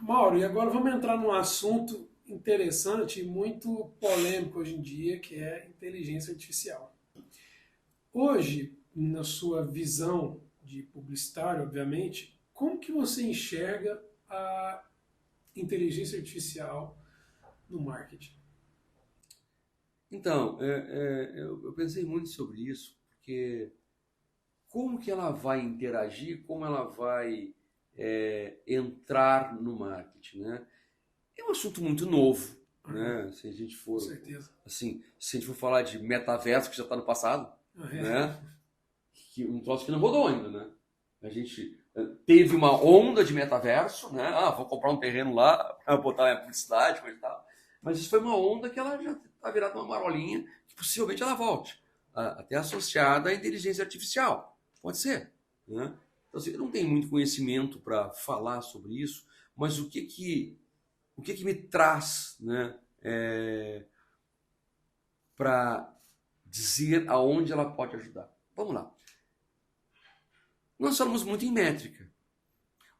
[SPEAKER 1] Mauro, e agora vamos entrar num assunto interessante e muito polêmico hoje em dia, que é inteligência artificial. Hoje, na sua visão de publicitário, obviamente, como que você enxerga a inteligência artificial no marketing?
[SPEAKER 2] Então, eu pensei muito sobre isso, porque como que ela vai interagir, como ela vai entrar no marketing, né? É um assunto muito novo, né? Se a gente for,
[SPEAKER 1] com certeza.
[SPEAKER 2] Assim, se a gente for falar de metaverso, que já está no passado, né? Que um troço que não rodou ainda, né? A gente teve uma onda de metaverso, né? Vou comprar um terreno lá para botar minha publicidade, coisa e tal. Mas isso foi uma onda que ela já está virada uma marolinha, que possivelmente ela volte, até associada à inteligência artificial. Pode ser, né? Então, assim, eu não tenho muito conhecimento para falar sobre isso, mas o que me traz, né, para dizer aonde ela pode ajudar? Vamos lá. Nós falamos muito em métrica.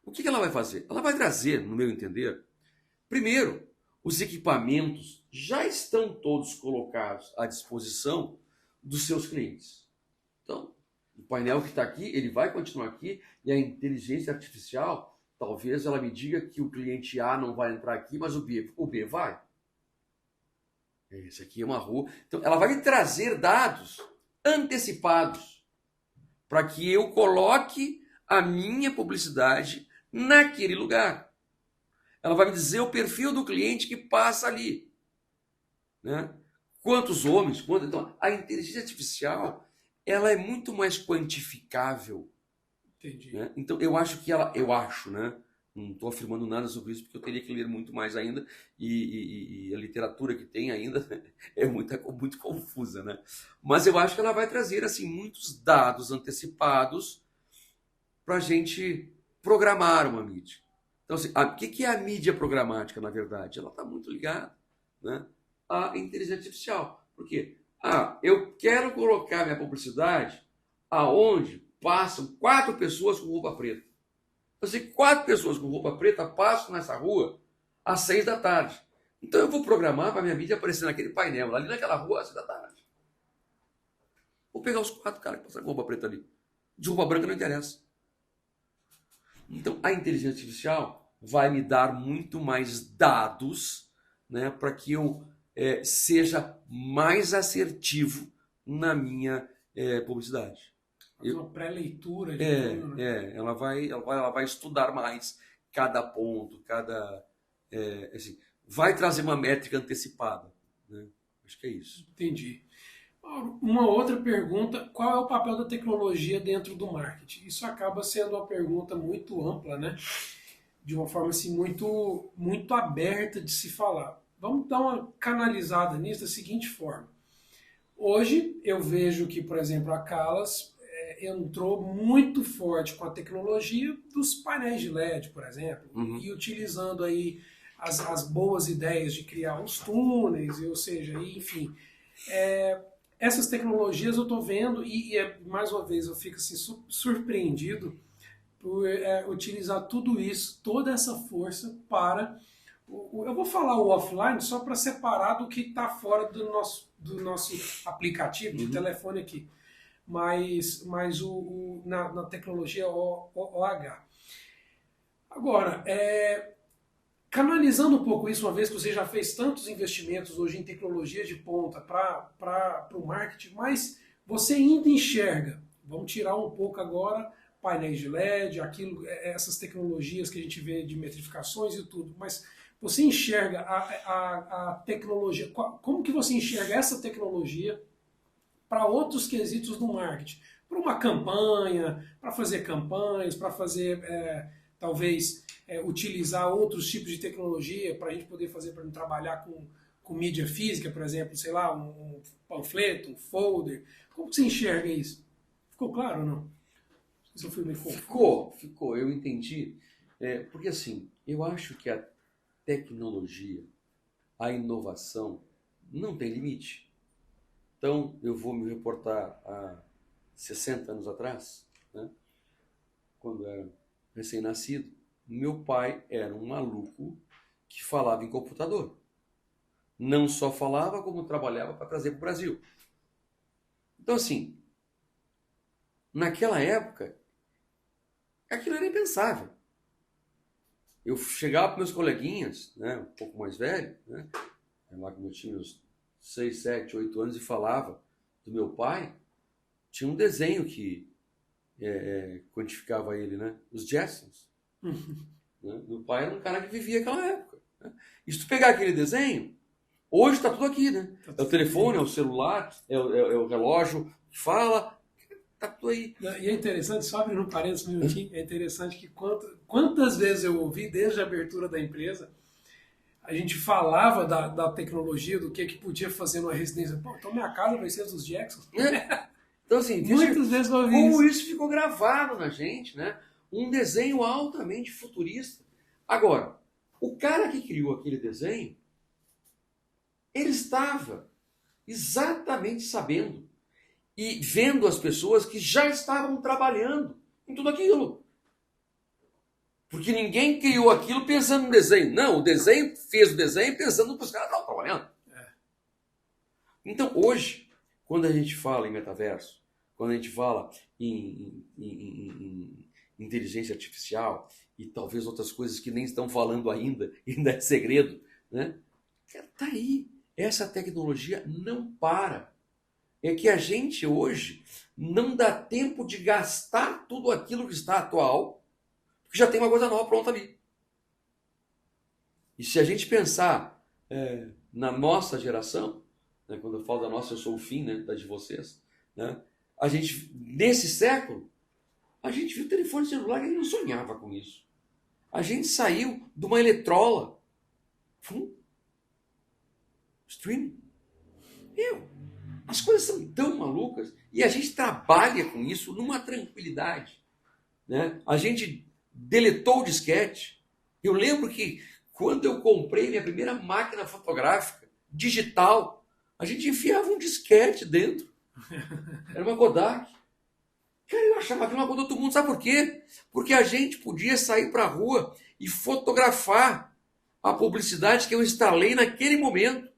[SPEAKER 2] O que ela vai fazer? Ela vai trazer, no meu entender, primeiro, os equipamentos já estão todos colocados à disposição dos seus clientes. Então, o painel que está aqui, ele vai continuar aqui, e a inteligência artificial, talvez ela me diga que o cliente A não vai entrar aqui, mas o B vai. Esse aqui é uma rua. Então, ela vai me trazer dados antecipados para que eu coloque a minha publicidade naquele lugar. Ela vai me dizer o perfil do cliente que passa ali, né? Quantos homens, Então, a inteligência artificial, ela é muito mais quantificável.
[SPEAKER 1] Entendi.
[SPEAKER 2] Né? Então, eu acho, né? Não estou afirmando nada sobre isso, porque eu teria que ler muito mais ainda, e a literatura que tem ainda é muito confusa, né? Mas eu acho que ela vai trazer assim, muitos dados antecipados para a gente programar uma mídia. Então, assim, o que é a mídia programática, na verdade? Ela está muito ligada, né, à inteligência artificial. Por quê? Eu quero colocar minha publicidade aonde passam 4 pessoas com roupa preta. Então, se 4 pessoas com roupa preta passam nessa rua às 6 da tarde. Então eu vou programar para minha mídia aparecer naquele painel, ali naquela rua às 6 da tarde. Vou pegar os 4 caras que passam com roupa preta ali. De roupa branca não interessa. Então a inteligência artificial vai me dar muito mais dados, né, para que eu seja mais assertivo na minha publicidade.
[SPEAKER 1] Uma pré-leitura de tudo, né?
[SPEAKER 2] Ela vai estudar mais cada ponto, assim, vai trazer uma métrica antecipada, né? Acho que é isso.
[SPEAKER 1] Entendi. Uma outra pergunta, qual é o papel da tecnologia dentro do marketing? Isso acaba sendo uma pergunta muito ampla, né? De uma forma assim, muito aberta de se falar. Vamos dar uma canalizada nisso da seguinte forma. Hoje eu vejo que, por exemplo, a Callas entrou muito forte com a tecnologia dos painéis de LED, por exemplo, e utilizando aí as boas ideias de criar os túneis, ou seja, enfim, essas tecnologias eu estou vendo mais uma vez eu fico assim, surpreendido por utilizar tudo isso, toda essa força para eu vou falar o offline só para separar do que está fora do nosso aplicativo, do telefone aqui. Mas na tecnologia OH. Agora, canalizando um pouco isso, uma vez que você já fez tantos investimentos hoje em tecnologia de ponta para o marketing, mas você ainda enxerga, vamos tirar um pouco agora, painéis de LED, essas tecnologias que a gente vê de metrificações e tudo, mas você enxerga a tecnologia, como que você enxerga essa tecnologia para outros quesitos do marketing? Para uma campanha, para fazer campanhas, para fazer, talvez, utilizar outros tipos de tecnologia para a gente poder fazer, para trabalhar com mídia física, por exemplo, sei lá, um panfleto, um folder. Como você enxerga isso? Ficou claro ou não? Se eu fui meio confuso.
[SPEAKER 2] Ficou, eu entendi. Porque assim, eu acho que a tecnologia, a inovação, não tem limite. Então, eu vou me reportar a 60 anos atrás, né, quando eu era recém-nascido. Meu pai era um maluco que falava em computador. Não só falava, como trabalhava para trazer para o Brasil. Então, assim, naquela época, aquilo era impensável. Eu chegava para meus coleguinhas, né, um pouco mais velho, né, lá quando eu tinha uns 6, 7, 8 anos, e falava do meu pai, tinha um desenho que quantificava ele, né? Os Jetsons. Né? Meu pai era um cara que vivia aquela época. Né? E se tu pegar aquele desenho, hoje está tudo aqui, né? É o telefone, é o celular, é o relógio que fala, tá tudo aí.
[SPEAKER 1] E é interessante, só abrindo um parênteses um minutinho, é interessante que quantas vezes eu ouvi desde a abertura da empresa, a gente falava da tecnologia, do que podia fazer numa residência. Pô, então minha casa vai ser dos Jacksons.
[SPEAKER 2] Então, assim,
[SPEAKER 1] muitas vezes eu ouvi
[SPEAKER 2] como isso ficou gravado na gente, né? Um desenho altamente futurista. Agora, o cara que criou aquele desenho, ele estava exatamente sabendo e vendo as pessoas que já estavam trabalhando em tudo aquilo. Porque ninguém criou aquilo pensando no desenho. Não, o desenho fez o desenho pensando que os caras estavam trabalhando. Então, hoje, quando a gente fala em metaverso, quando a gente fala em inteligência artificial e talvez outras coisas que nem estão falando ainda é segredo, né? Tá aí. Essa tecnologia não para. É que a gente hoje não dá tempo de gastar tudo aquilo que está atual, porque já tem uma coisa nova pronta ali. E se a gente pensar na nossa geração, né, quando eu falo da nossa, eu sou o fim, né, da de vocês, né, a gente, nesse século, a gente viu o telefone celular e a gente não sonhava com isso. A gente saiu de uma eletrola. Streaming. As coisas são tão malucas e a gente trabalha com isso numa tranquilidade. Né? A gente deletou o disquete. Eu lembro que quando eu comprei minha primeira máquina fotográfica digital, a gente enfiava um disquete dentro. Era uma Kodak. Cara, eu achava aquilo uma coisa do outro mundo. Sabe por quê? Porque a gente podia sair para a rua e fotografar a publicidade que eu instalei naquele momento.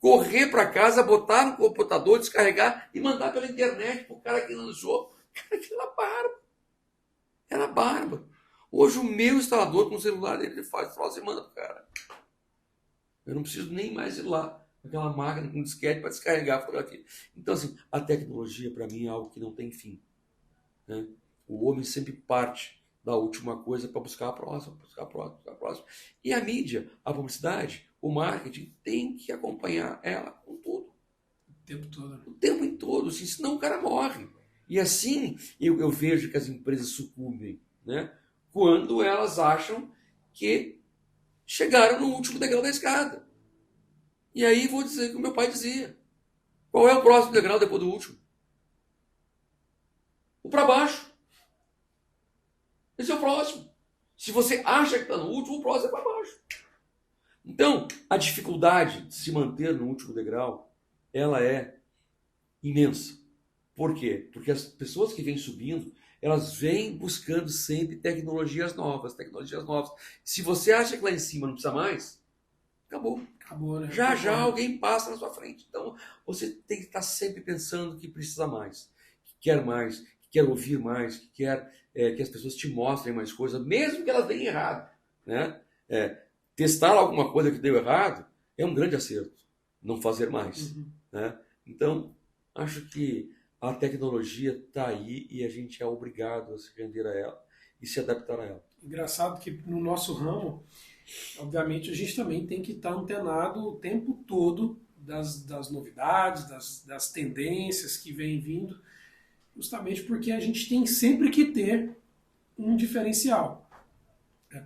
[SPEAKER 2] Correr para casa, botar no computador, descarregar e mandar pela internet para o cara que lançou. Cara, aquilo era barba. Era barba. Hoje o meu instalador com o celular dele faz e manda pro cara. Eu não preciso nem mais ir lá aquela máquina com disquete para descarregar a fotografia. Então, assim, a tecnologia para mim é algo que não tem fim. Né? O homem sempre parte da última coisa para buscar a próxima, buscar a próxima, buscar a próxima. E a mídia, a publicidade, o marketing tem que acompanhar ela com tudo.
[SPEAKER 1] O tempo todo.
[SPEAKER 2] O tempo todo, assim, senão o cara morre. E assim eu vejo que as empresas sucumbem, né? Quando elas acham que chegaram no último degrau da escada. E aí vou dizer o que o meu pai dizia. Qual é o próximo degrau depois do último? O para baixo. Esse é o próximo. Se você acha que está no último, o próximo é para baixo. Então, a dificuldade de se manter no último degrau, ela é imensa. Por quê? Porque as pessoas que vêm subindo, elas vêm buscando sempre tecnologias novas, tecnologias novas. Se você acha que lá em cima não precisa mais, acabou.
[SPEAKER 1] Acabou, né?
[SPEAKER 2] Já alguém passa na sua frente. Então, você tem que estar sempre pensando que precisa mais, que quer ouvir mais, que quer que as pessoas te mostrem mais coisas, mesmo que elas deem errado. Né? Testar alguma coisa que deu errado é um grande acerto. Não fazer mais.
[SPEAKER 1] Uhum.
[SPEAKER 2] Né? Então, acho que a tecnologia está aí e a gente é obrigado a se render a ela e se adaptar a ela.
[SPEAKER 1] Engraçado que no nosso ramo, obviamente, a gente também tem que estar antenado o tempo todo das novidades, das tendências que vêm vindo, justamente porque a gente tem sempre que ter um diferencial.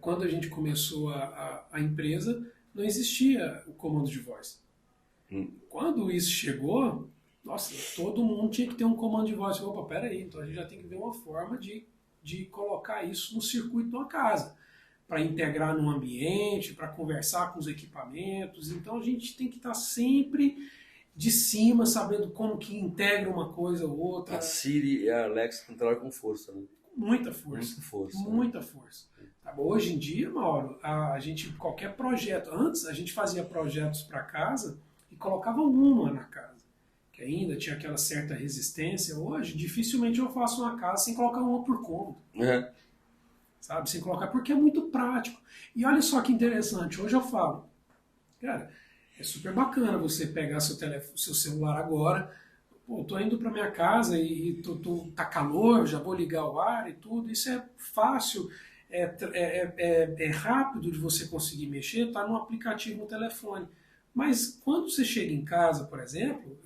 [SPEAKER 1] Quando a gente começou a empresa, não existia o comando de voz. Quando isso chegou, nossa, todo mundo tinha que ter um comando de voz. Opa, peraí, então a gente já tem que ver uma forma de colocar isso no circuito de uma casa, para integrar no ambiente, para conversar com os equipamentos. Então a gente tem que estar sempre de cima, sabendo como que integra uma coisa ou outra.
[SPEAKER 2] A Siri e a Alexa entraram com força, né?
[SPEAKER 1] Muita força. Muita força. Tá bom? Hoje em dia, Mauro, a gente, qualquer projeto, antes a gente fazia projetos para casa e colocava uma na casa, que ainda tinha aquela certa resistência. Hoje, dificilmente eu faço uma casa sem colocar uma por cômodo. Sabe? Sem colocar, porque é muito prático. E olha só que interessante, hoje eu falo, cara, é super bacana você pegar seu celular agora, pô, tô indo para minha casa e tá calor, já vou ligar o ar e tudo, isso é fácil, é rápido de você conseguir mexer, tá no aplicativo no telefone. Mas quando você chega em casa, por exemplo,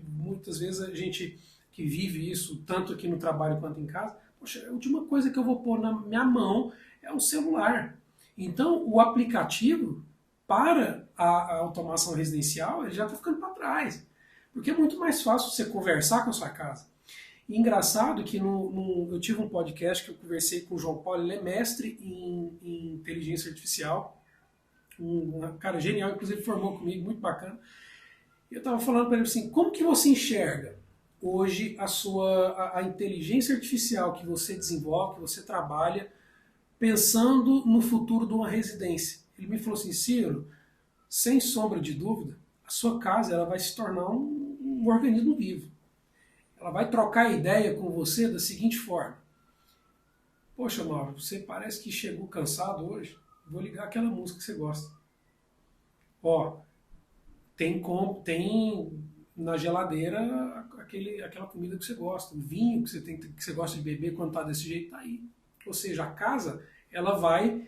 [SPEAKER 1] muitas vezes a gente que vive isso, tanto aqui no trabalho quanto em casa, poxa, a última coisa que eu vou pôr na minha mão é o celular. Então, o aplicativo para a automação residencial, ele já está ficando para trás. Porque é muito mais fácil você conversar com a sua casa. E engraçado que eu tive um podcast que eu conversei com o João Paulo, ele é mestre em inteligência artificial, um cara genial, inclusive formou comigo, muito bacana. E eu estava falando para ele assim, como que você enxerga hoje a inteligência artificial que você desenvolve, que você trabalha, pensando no futuro de uma residência? Ele me falou assim, Ciro, sem sombra de dúvida, a sua casa ela vai se tornar um organismo vivo. Ela vai trocar ideia com você da seguinte forma. Poxa, Mauro, você parece que chegou cansado hoje. Vou ligar aquela música que você gosta. Ó, tem na geladeira aquela comida que você gosta, o vinho que você gosta de beber quando está desse jeito, tá aí. Ou seja, a casa ela vai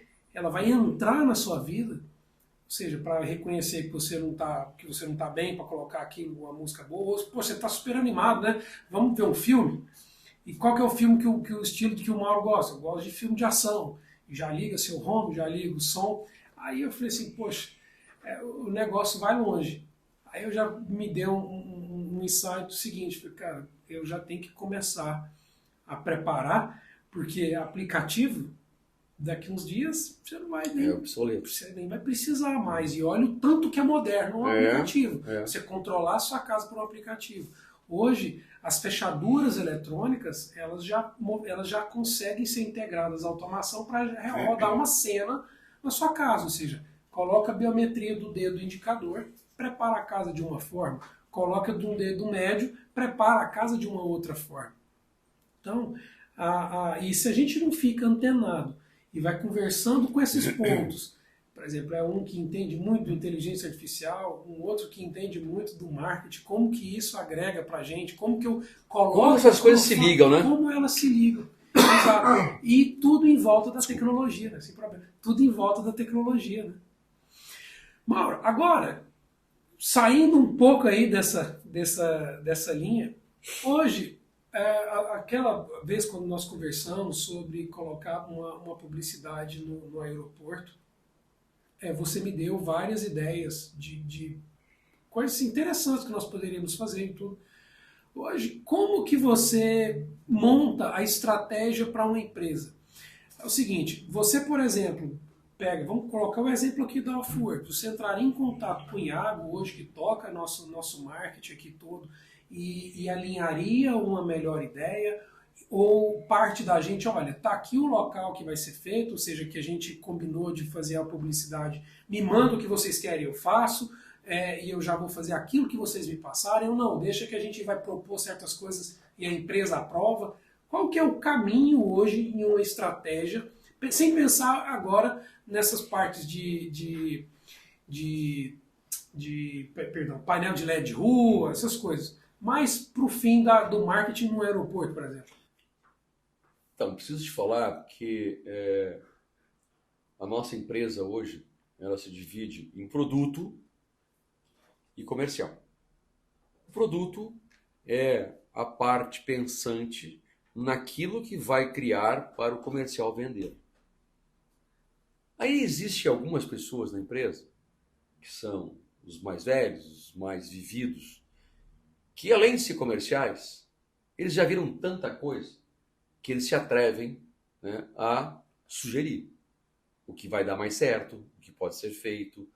[SPEAKER 1] entrar na sua vida, ou seja, para reconhecer que você não tá bem, para colocar aqui uma música boa, ou pô, você está super animado, né? Vamos ver um filme? E qual que é o filme que o estilo que o Mauro gosta? Eu gosto de filme de ação. já liga seu home, já liga o som. Aí eu falei assim, poxa, o negócio vai longe. Aí eu já me deu um insight seguinte, falei, cara, eu já tenho que começar a preparar, porque aplicativo, daqui uns dias, você não vai nem,
[SPEAKER 2] obsoleto.
[SPEAKER 1] você nem vai precisar mais. E olha o tanto que é moderno um aplicativo. Você controlar a sua casa por um aplicativo. Hoje, as fechaduras eletrônicas, elas já conseguem ser integradas à automação para rodar uma cena na sua casa. Ou seja, coloca a biometria do dedo indicador, prepara a casa de uma forma. Coloca do dedo médio, prepara a casa de uma outra forma. Então, e se a gente não fica antenado e vai conversando com esses pontos, por exemplo, é um que entende muito de inteligência artificial, um outro que entende muito do marketing, como que isso agrega pra gente, como que eu coloco...
[SPEAKER 2] Como essas coisas se ligam, né?
[SPEAKER 1] Como elas se ligam. Exato. E tudo em volta da tecnologia, né? Sem problema. Tudo em volta da tecnologia, né? Mauro, agora, saindo um pouco aí dessa linha, hoje, aquela vez quando nós conversamos sobre colocar uma publicidade no aeroporto, você me deu várias ideias de coisas interessantes que nós poderíamos fazer e tudo. Hoje, como que você monta a estratégia para uma empresa? É o seguinte, você, por exemplo, vamos colocar o exemplo aqui da Off-Work, você entraria em contato com o Iago hoje, que toca nosso marketing aqui todo, e alinharia uma melhor ideia, ou parte da gente, olha, tá aqui o local que vai ser feito, ou seja, que a gente combinou de fazer a publicidade, me manda o que vocês querem, eu faço, e eu já vou fazer aquilo que vocês me passarem, ou não, deixa que a gente vai propor certas coisas e a empresa aprova. Qual que é o caminho hoje em uma estratégia, sem pensar agora nessas partes perdão, painel de LED de rua, essas coisas, mas para o fim do marketing no aeroporto, por exemplo?
[SPEAKER 2] Então, preciso te falar que a nossa empresa hoje, ela se divide em produto e comercial. O produto é a parte pensante naquilo que vai criar para o comercial vender. Aí existem algumas pessoas na empresa, que são os mais velhos, os mais vividos, que além de ser comerciais, eles já viram tanta coisa que eles se atrevem, né, a sugerir o que vai dar mais certo, o que pode ser feito.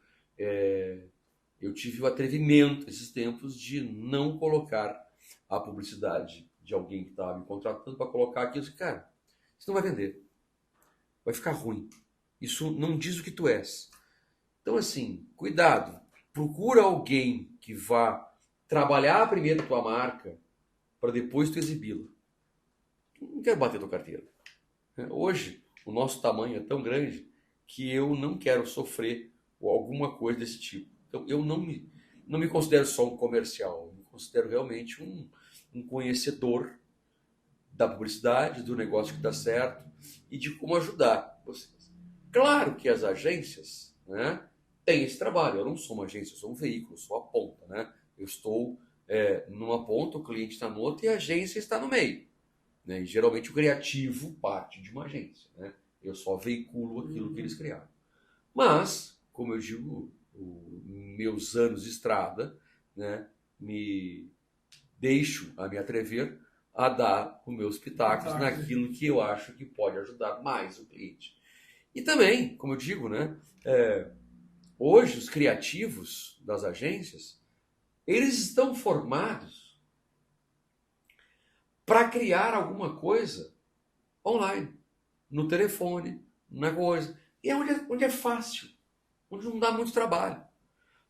[SPEAKER 2] Eu tive o atrevimento esses tempos de não colocar a publicidade de alguém que estava me contratando para colocar aqui. Eu disse, cara, isso não vai vender, vai ficar ruim, isso não diz o que tu és. Então assim, cuidado, procura alguém que vá trabalhar primeiro a tua marca para depois tu exibi-la. Não quero bater tua carteira. Hoje, o nosso tamanho é tão grande que eu não quero sofrer alguma coisa desse tipo. Então, eu não me considero só um comercial, eu me considero realmente um conhecedor da publicidade, do negócio que dá certo e de como ajudar vocês. Claro que as agências, né, têm esse trabalho. Eu não sou uma agência, eu sou um veículo, eu sou a ponta. Né? Eu estou numa ponta, o cliente está no outro e a agência está no meio. Né? E geralmente o criativo parte de uma agência. Né? Eu só veiculo aquilo que eles criaram. Mas, como eu digo, meus anos de estrada, né, me deixo a me atrever a dar os meus pitacos naquilo que eu acho que pode ajudar mais o cliente. E também, como eu digo, né, hoje os criativos das agências, eles estão formados para criar alguma coisa online, no telefone, na coisa. E é onde é fácil, onde não dá muito trabalho.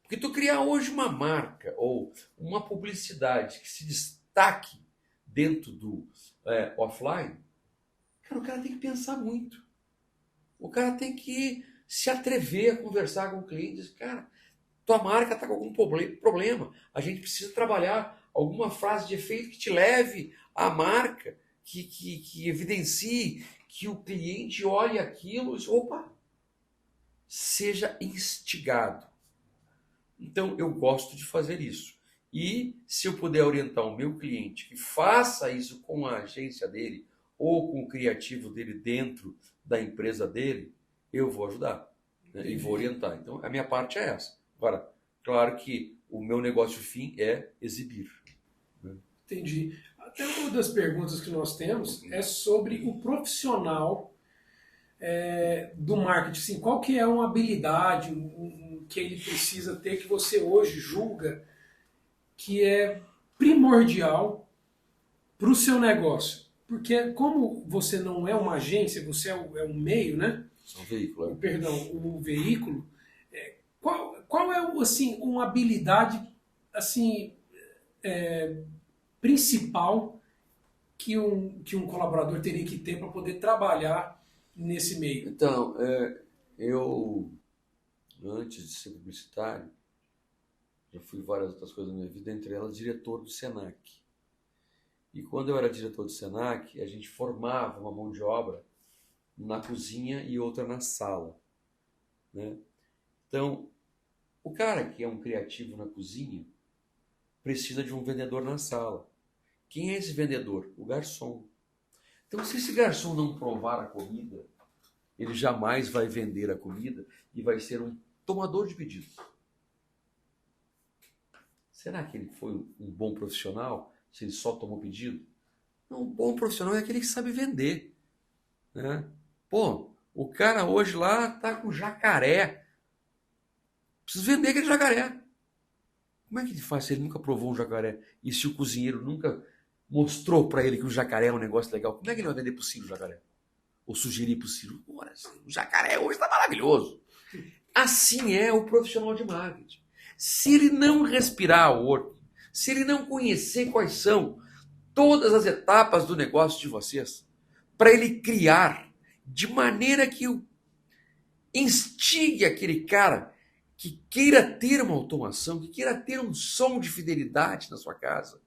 [SPEAKER 2] Porque tu criar hoje uma marca ou uma publicidade que se destaque dentro do offline, cara, o cara tem que pensar muito. O cara tem que se atrever a conversar com o cliente. Dizer, cara, tua marca está com algum problema. A gente precisa trabalhar alguma frase de efeito que te leve à marca, que evidencie, que o cliente olhe aquilo e diz, opa, seja instigado. Então, eu gosto de fazer isso. E se eu puder orientar o meu cliente que faça isso com a agência dele ou com o criativo dele dentro da empresa dele, eu vou ajudar, né? E vou orientar. Então, a minha parte é essa. Agora, claro que o meu negócio fim é exibir. Né?
[SPEAKER 1] Entendi. Até uma das perguntas que nós temos é sobre o profissional do marketing. Assim, qual que é uma habilidade que ele precisa ter que você hoje julga que é primordial para o seu negócio? Porque como você não é uma agência, você é um meio, né?
[SPEAKER 2] É um veículo.
[SPEAKER 1] Perdão, um veículo. Qual é assim uma habilidade assim principal que um colaborador teria que ter para poder trabalhar nesse meio?
[SPEAKER 2] Então, eu, antes de ser publicitário, já fui várias outras coisas na minha vida, entre elas diretor do Senac. E quando eu era diretor do Senac, a gente formava uma mão de obra na cozinha e outra na sala, né? Então, o cara que é um criativo na cozinha precisa de um vendedor na sala. Quem é esse vendedor? O garçom. Então, se esse garçom não provar a comida, ele jamais vai vender a comida e vai ser um tomador de pedidos. Será que ele foi um bom profissional se ele só tomou pedido? Não, um bom profissional é aquele que sabe vender, né? Pô, o cara hoje lá tá com jacaré. Preciso vender aquele jacaré. Como é que ele faz se ele nunca provou um jacaré? E se o cozinheiro nunca mostrou para ele que o jacaré é um negócio legal, como é que ele vai vender pro Ciro o jacaré? Ou sugerir pro Ciro, ora, o jacaré hoje tá maravilhoso. Assim é o profissional de marketing. Se ele não respirar a work, se ele não conhecer quais são todas as etapas do negócio de vocês, para ele criar de maneira que instigue aquele cara que queira ter uma automação, que queira ter um som de fidelidade na sua casa,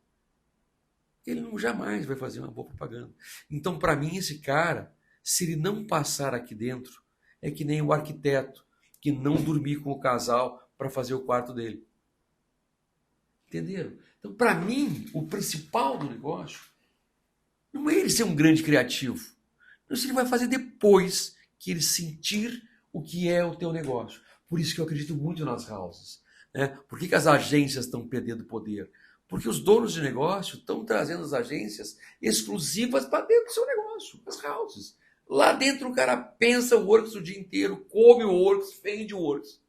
[SPEAKER 2] ele não jamais vai fazer uma boa propaganda. Então, para mim, esse cara, se ele não passar aqui dentro, é que nem o arquiteto que não dormir com o casal para fazer o quarto dele. Entenderam? Então, para mim, o principal do negócio não é ele ser um grande criativo. Isso ele vai fazer depois que ele sentir o que é o teu negócio. Por isso que eu acredito muito nas houses, né? Por que as agências estão perdendo poder? Porque os donos de negócio estão trazendo as agências exclusivas para dentro do seu negócio, as houses. Lá dentro o cara pensa o Works o dia inteiro, come o Works, vende o Works.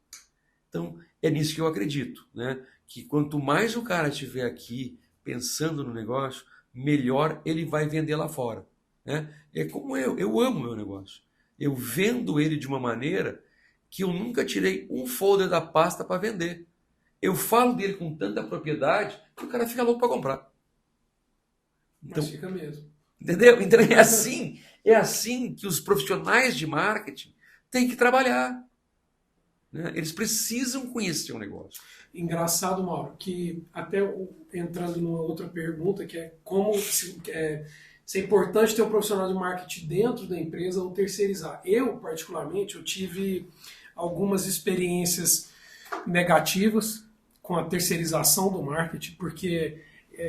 [SPEAKER 2] Então, é nisso que eu acredito, né? Que quanto mais o cara estiver aqui pensando no negócio, melhor ele vai vender lá fora, né? É como eu amo meu negócio. Eu vendo ele de uma maneira que eu nunca tirei um folder da pasta para vender. Eu falo dele com tanta propriedade que o cara fica louco para comprar.
[SPEAKER 1] Então, mas fica mesmo.
[SPEAKER 2] Entendeu? Então é assim que os profissionais de marketing têm que trabalhar, né? Eles precisam conhecer o negócio.
[SPEAKER 1] Engraçado, Mauro, que até entrando numa outra pergunta, que é como se é importante ter um profissional de marketing dentro da empresa ou terceirizar. Eu, particularmente, eu tive algumas experiências negativas com a terceirização do marketing, porque,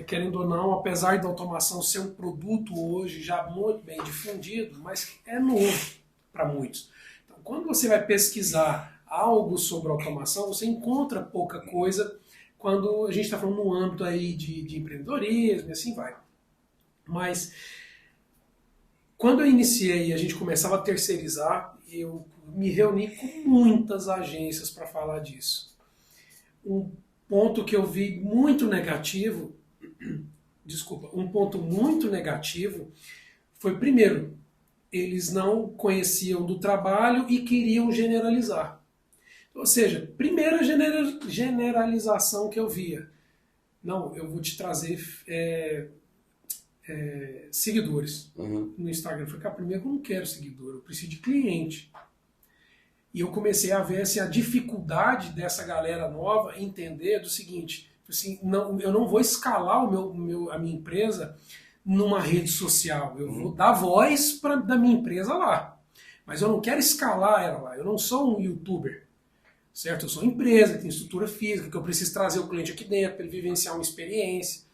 [SPEAKER 1] querendo ou não, apesar da automação ser um produto hoje já muito bem difundido, mas é novo para muitos. Então, quando você vai pesquisar algo sobre automação, você encontra pouca coisa quando a gente está falando no âmbito aí de empreendedorismo e assim vai. Mas quando eu iniciei e a gente começava a terceirizar, eu me reuni com muitas agências para falar disso. Um ponto que eu vi muito negativo, um ponto muito negativo foi, primeiro, eles não conheciam do trabalho e queriam generalizar. Ou seja, primeira generalização que eu via. Não, eu vou te trazer seguidores no Instagram. Eu falei, cara, primeiro eu não quero seguidor, eu preciso de cliente. E eu comecei a ver assim, a dificuldade dessa galera nova entender do seguinte, assim, não, eu não vou escalar a minha empresa numa rede social, eu vou dar voz da minha empresa lá, mas eu não quero escalar ela lá, eu não sou um youtuber, certo? Eu sou uma empresa que tem estrutura física, que eu preciso trazer o cliente aqui dentro para ele vivenciar uma experiência,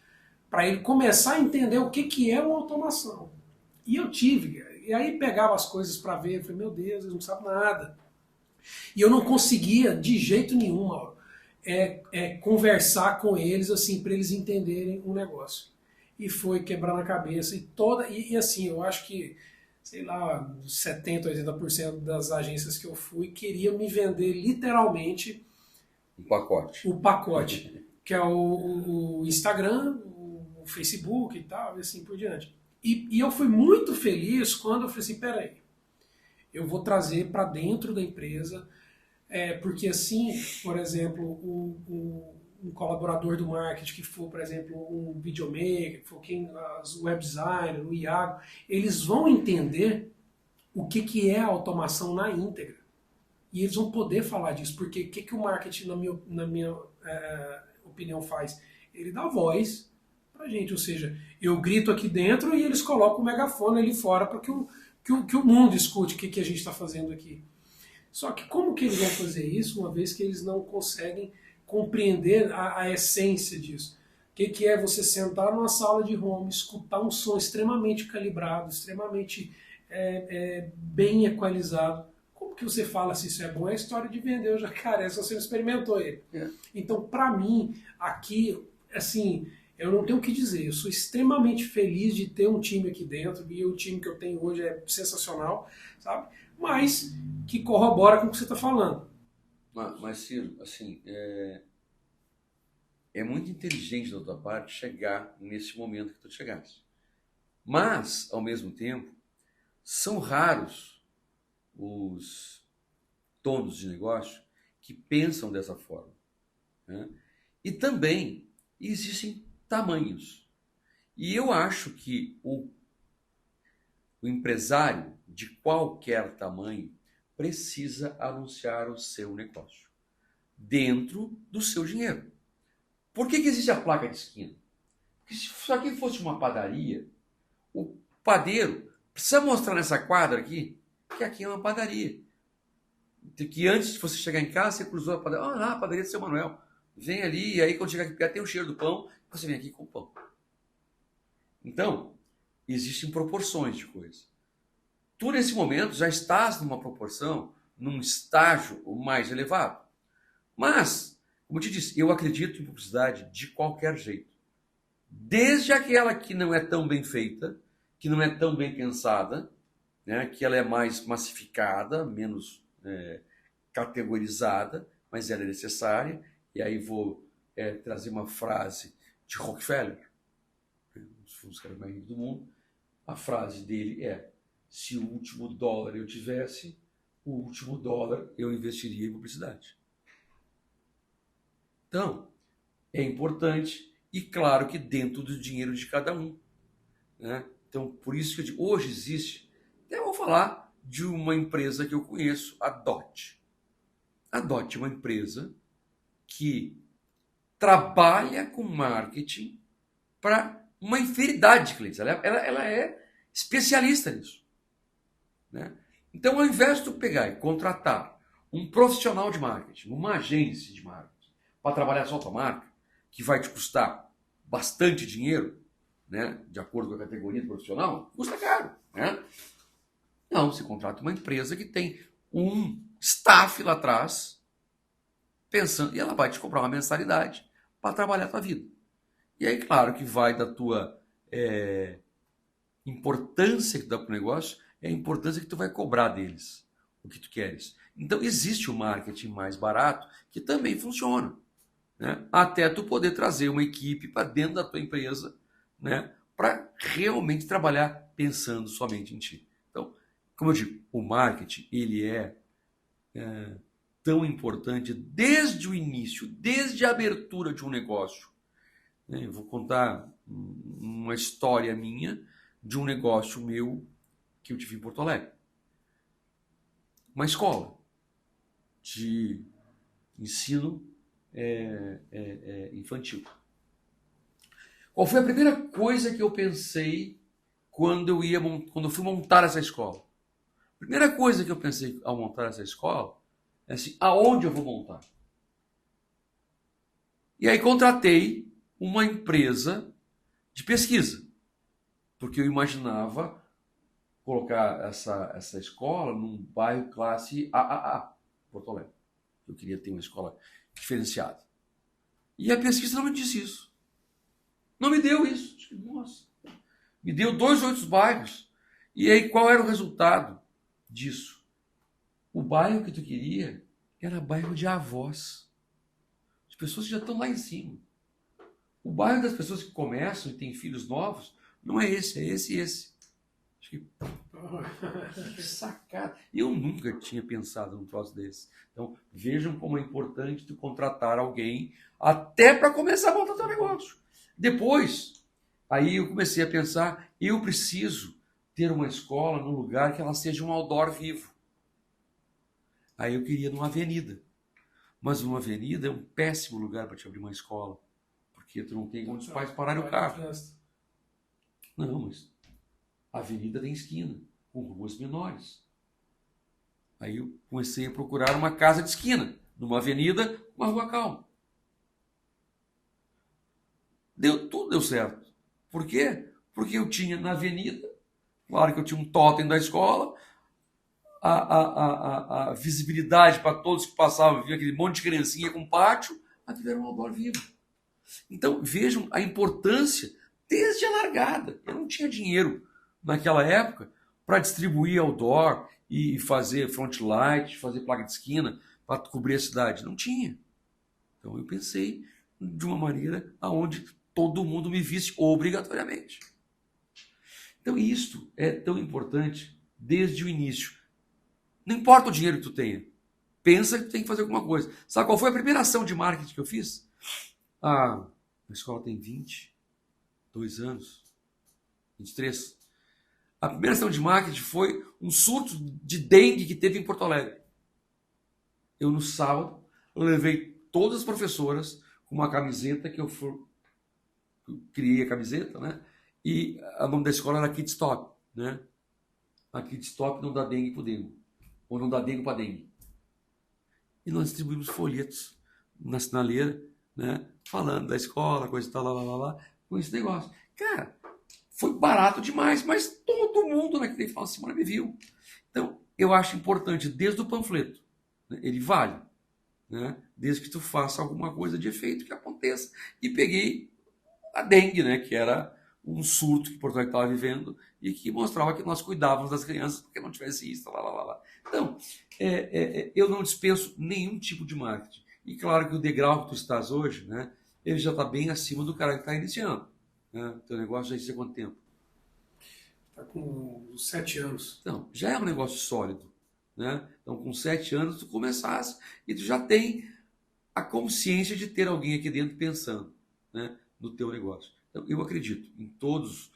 [SPEAKER 1] para ele começar a entender o que é uma automação. E eu tive, e aí pegava as coisas para ver, eu falei, meu Deus, eles não sabem nada. E eu não conseguia, de jeito nenhum, Mauro, conversar com eles assim, para eles entenderem o negócio. E foi quebrando a cabeça. E assim, eu acho que, sei lá, 70, 80% das agências que eu fui queriam me vender literalmente
[SPEAKER 2] Um pacote.
[SPEAKER 1] o pacote, que é o Instagram, o Facebook e tal, e assim por diante. E eu fui muito feliz quando eu falei assim, peraí, eu vou trazer para dentro da empresa, porque assim, por exemplo, um colaborador do marketing que for, por exemplo, um videomaker, que for o web designer, o Iago, eles vão entender o que é a automação na íntegra. E eles vão poder falar disso, porque o que o marketing, na minha opinião, faz? Ele dá voz pra gente, ou seja, eu grito aqui dentro e eles colocam o megafone ali fora para que o mundo escute o que a gente está fazendo aqui. Só que como que eles vão fazer isso, uma vez que eles não conseguem compreender a essência disso? O que é você sentar numa sala de home, escutar um som extremamente calibrado, extremamente bem equalizado. Como que você fala se isso é bom? É a história de vender o jacaré, se você não experimentou ele. Então, para mim, aqui, assim, eu não tenho o que dizer. Eu sou extremamente feliz de ter um time aqui dentro, e o time que eu tenho hoje é sensacional, sabe? Mas que corrobora com o que você está falando.
[SPEAKER 2] Mas, Ciro, assim, é muito inteligente da tua parte chegar nesse momento que tu chegaste. Mas, ao mesmo tempo, são raros os donos de negócio que pensam dessa forma, né? E também existem tamanhos. E eu acho que o empresário de qualquer tamanho precisa anunciar o seu negócio dentro do seu dinheiro. Por que existe a placa de esquina? Porque se isso aqui fosse uma padaria, o padeiro precisa mostrar nessa quadra aqui que aqui é uma padaria. Que antes de você chegar em casa, você cruzou a padaria. Ah, lá, a padaria do seu Manuel. Vem ali, e aí quando chegar aqui, tem o cheiro do pão, você vem aqui com o pão. Então, existem proporções de coisa. Tu, nesse momento, já estás numa proporção, num estágio mais elevado. Mas, como eu te disse, eu acredito em publicidade de qualquer jeito. Desde aquela que não é tão bem feita, que não é tão bem pensada, né, que ela é mais massificada, menos categorizada, mas ela é necessária. E aí vou trazer uma frase de Rockefeller, um dos caras mais ricos do mundo. A frase dele é: se o último dólar eu tivesse, o último dólar eu investiria em publicidade. Então, é importante, e claro que dentro do dinheiro de cada um, né? Então, por isso que eu digo, hoje existe, até vou falar de uma empresa que eu conheço, a DOT. A DOT é uma empresa que trabalha com marketing para uma infinidade de clientes. Ela é especialista nisso, né? Então, ao invés de tu pegar e contratar um profissional de marketing, uma agência de marketing, para trabalhar só a tua marca, que vai te custar bastante dinheiro, né, de acordo com a categoria do profissional, custa caro, né? Não, você contrata uma empresa que tem um staff lá atrás, pensando, e ela vai te cobrar uma mensalidade para trabalhar a tua vida. E aí, claro que vai da tua importância que tu dá para o negócio, é a importância que tu vai cobrar deles, o que tu queres. Então, existe o marketing mais barato que também funciona, né? Até tu poder trazer uma equipe para dentro da tua empresa, né, para realmente trabalhar pensando somente em ti. Então, como eu digo, o marketing ele é tão importante desde o início, desde a abertura de um negócio. Eu vou contar uma história minha de um negócio meu que eu tive em Porto Alegre. Uma escola de ensino infantil. Qual foi a primeira coisa que eu pensei quando eu fui montar essa escola? A primeira coisa que eu pensei ao montar essa escola é assim, aonde eu vou montar? E aí contratei uma empresa de pesquisa, porque eu imaginava colocar essa escola num bairro classe AAA, Porto Alegre. Eu queria ter uma escola diferenciada. E a pesquisa não me disse isso. Não me deu isso. Nossa, me deu 2 outros bairros. E aí qual era o resultado disso? O bairro que tu queria era bairro de avós. As pessoas que já estão lá em cima. O bairro das pessoas que começam e têm filhos novos não é esse, é esse e esse. Acho que sacada. Eu nunca tinha pensado num troço desse. Então, vejam como é importante tu contratar alguém até para começar a montar teu negócio. Depois, aí eu comecei a pensar, eu preciso ter uma escola num lugar que ela seja um outdoor vivo. Aí eu queria numa avenida. Mas uma avenida é um péssimo lugar para te abrir uma escola. Porque tu não tem onde os pais pararem o carro. Não, mas a avenida tem esquina, com ruas menores. Aí eu comecei a procurar uma casa de esquina, numa avenida, uma rua calma. Tudo deu certo. Por quê? Porque eu tinha na avenida, claro que eu tinha um totem da escola, a visibilidade para todos que passavam, via aquele monte de criancinha com pátio, aquilo era um outdoor vivo. Então vejam a importância desde a largada. Eu não tinha dinheiro naquela época para distribuir outdoor e fazer front light, fazer placa de esquina para cobrir a cidade. Não tinha. Então eu pensei de uma maneira aonde todo mundo me visse obrigatoriamente. Então isto é tão importante desde o início. Não importa o dinheiro que tu tenha. Pensa que tu tem que fazer alguma coisa. Sabe qual foi a primeira ação de marketing que eu fiz? A escola tem 22 anos, 23. A primeira ação de marketing foi um surto de dengue que teve em Porto Alegre. Eu, no sábado, levei todas as professoras com uma camiseta que eu criei a camiseta, né? E o nome da escola era Kids Stop, né? A Kids Stop não dá dengue para dengue, ou não dá dengue para dengue. E nós distribuímos folhetos na sinaleira, né? Falando da escola, coisa e tal, lá, com esse negócio. Cara, foi barato demais, mas todo mundo naquele final de semana me viu. Então, eu acho importante, desde o panfleto, né? Ele vale, né? Desde que tu faça alguma coisa de efeito que aconteça. E peguei a dengue, né? Que era um surto que Porto Alegre estava vivendo e que mostrava que nós cuidávamos das crianças porque não tivesse isso, lá. Então, eu não dispenso nenhum tipo de marketing. E claro que o degrau que tu estás hoje, né? Ele já está bem acima do cara que está iniciando. Né? Teu negócio já existe há quanto tempo?
[SPEAKER 1] Está com 7 anos.
[SPEAKER 2] Então, já é um negócio sólido. Né? Então, com 7 anos, tu começasse e tu já tem a consciência de ter alguém aqui dentro pensando, né, no teu negócio. Então, eu acredito em todos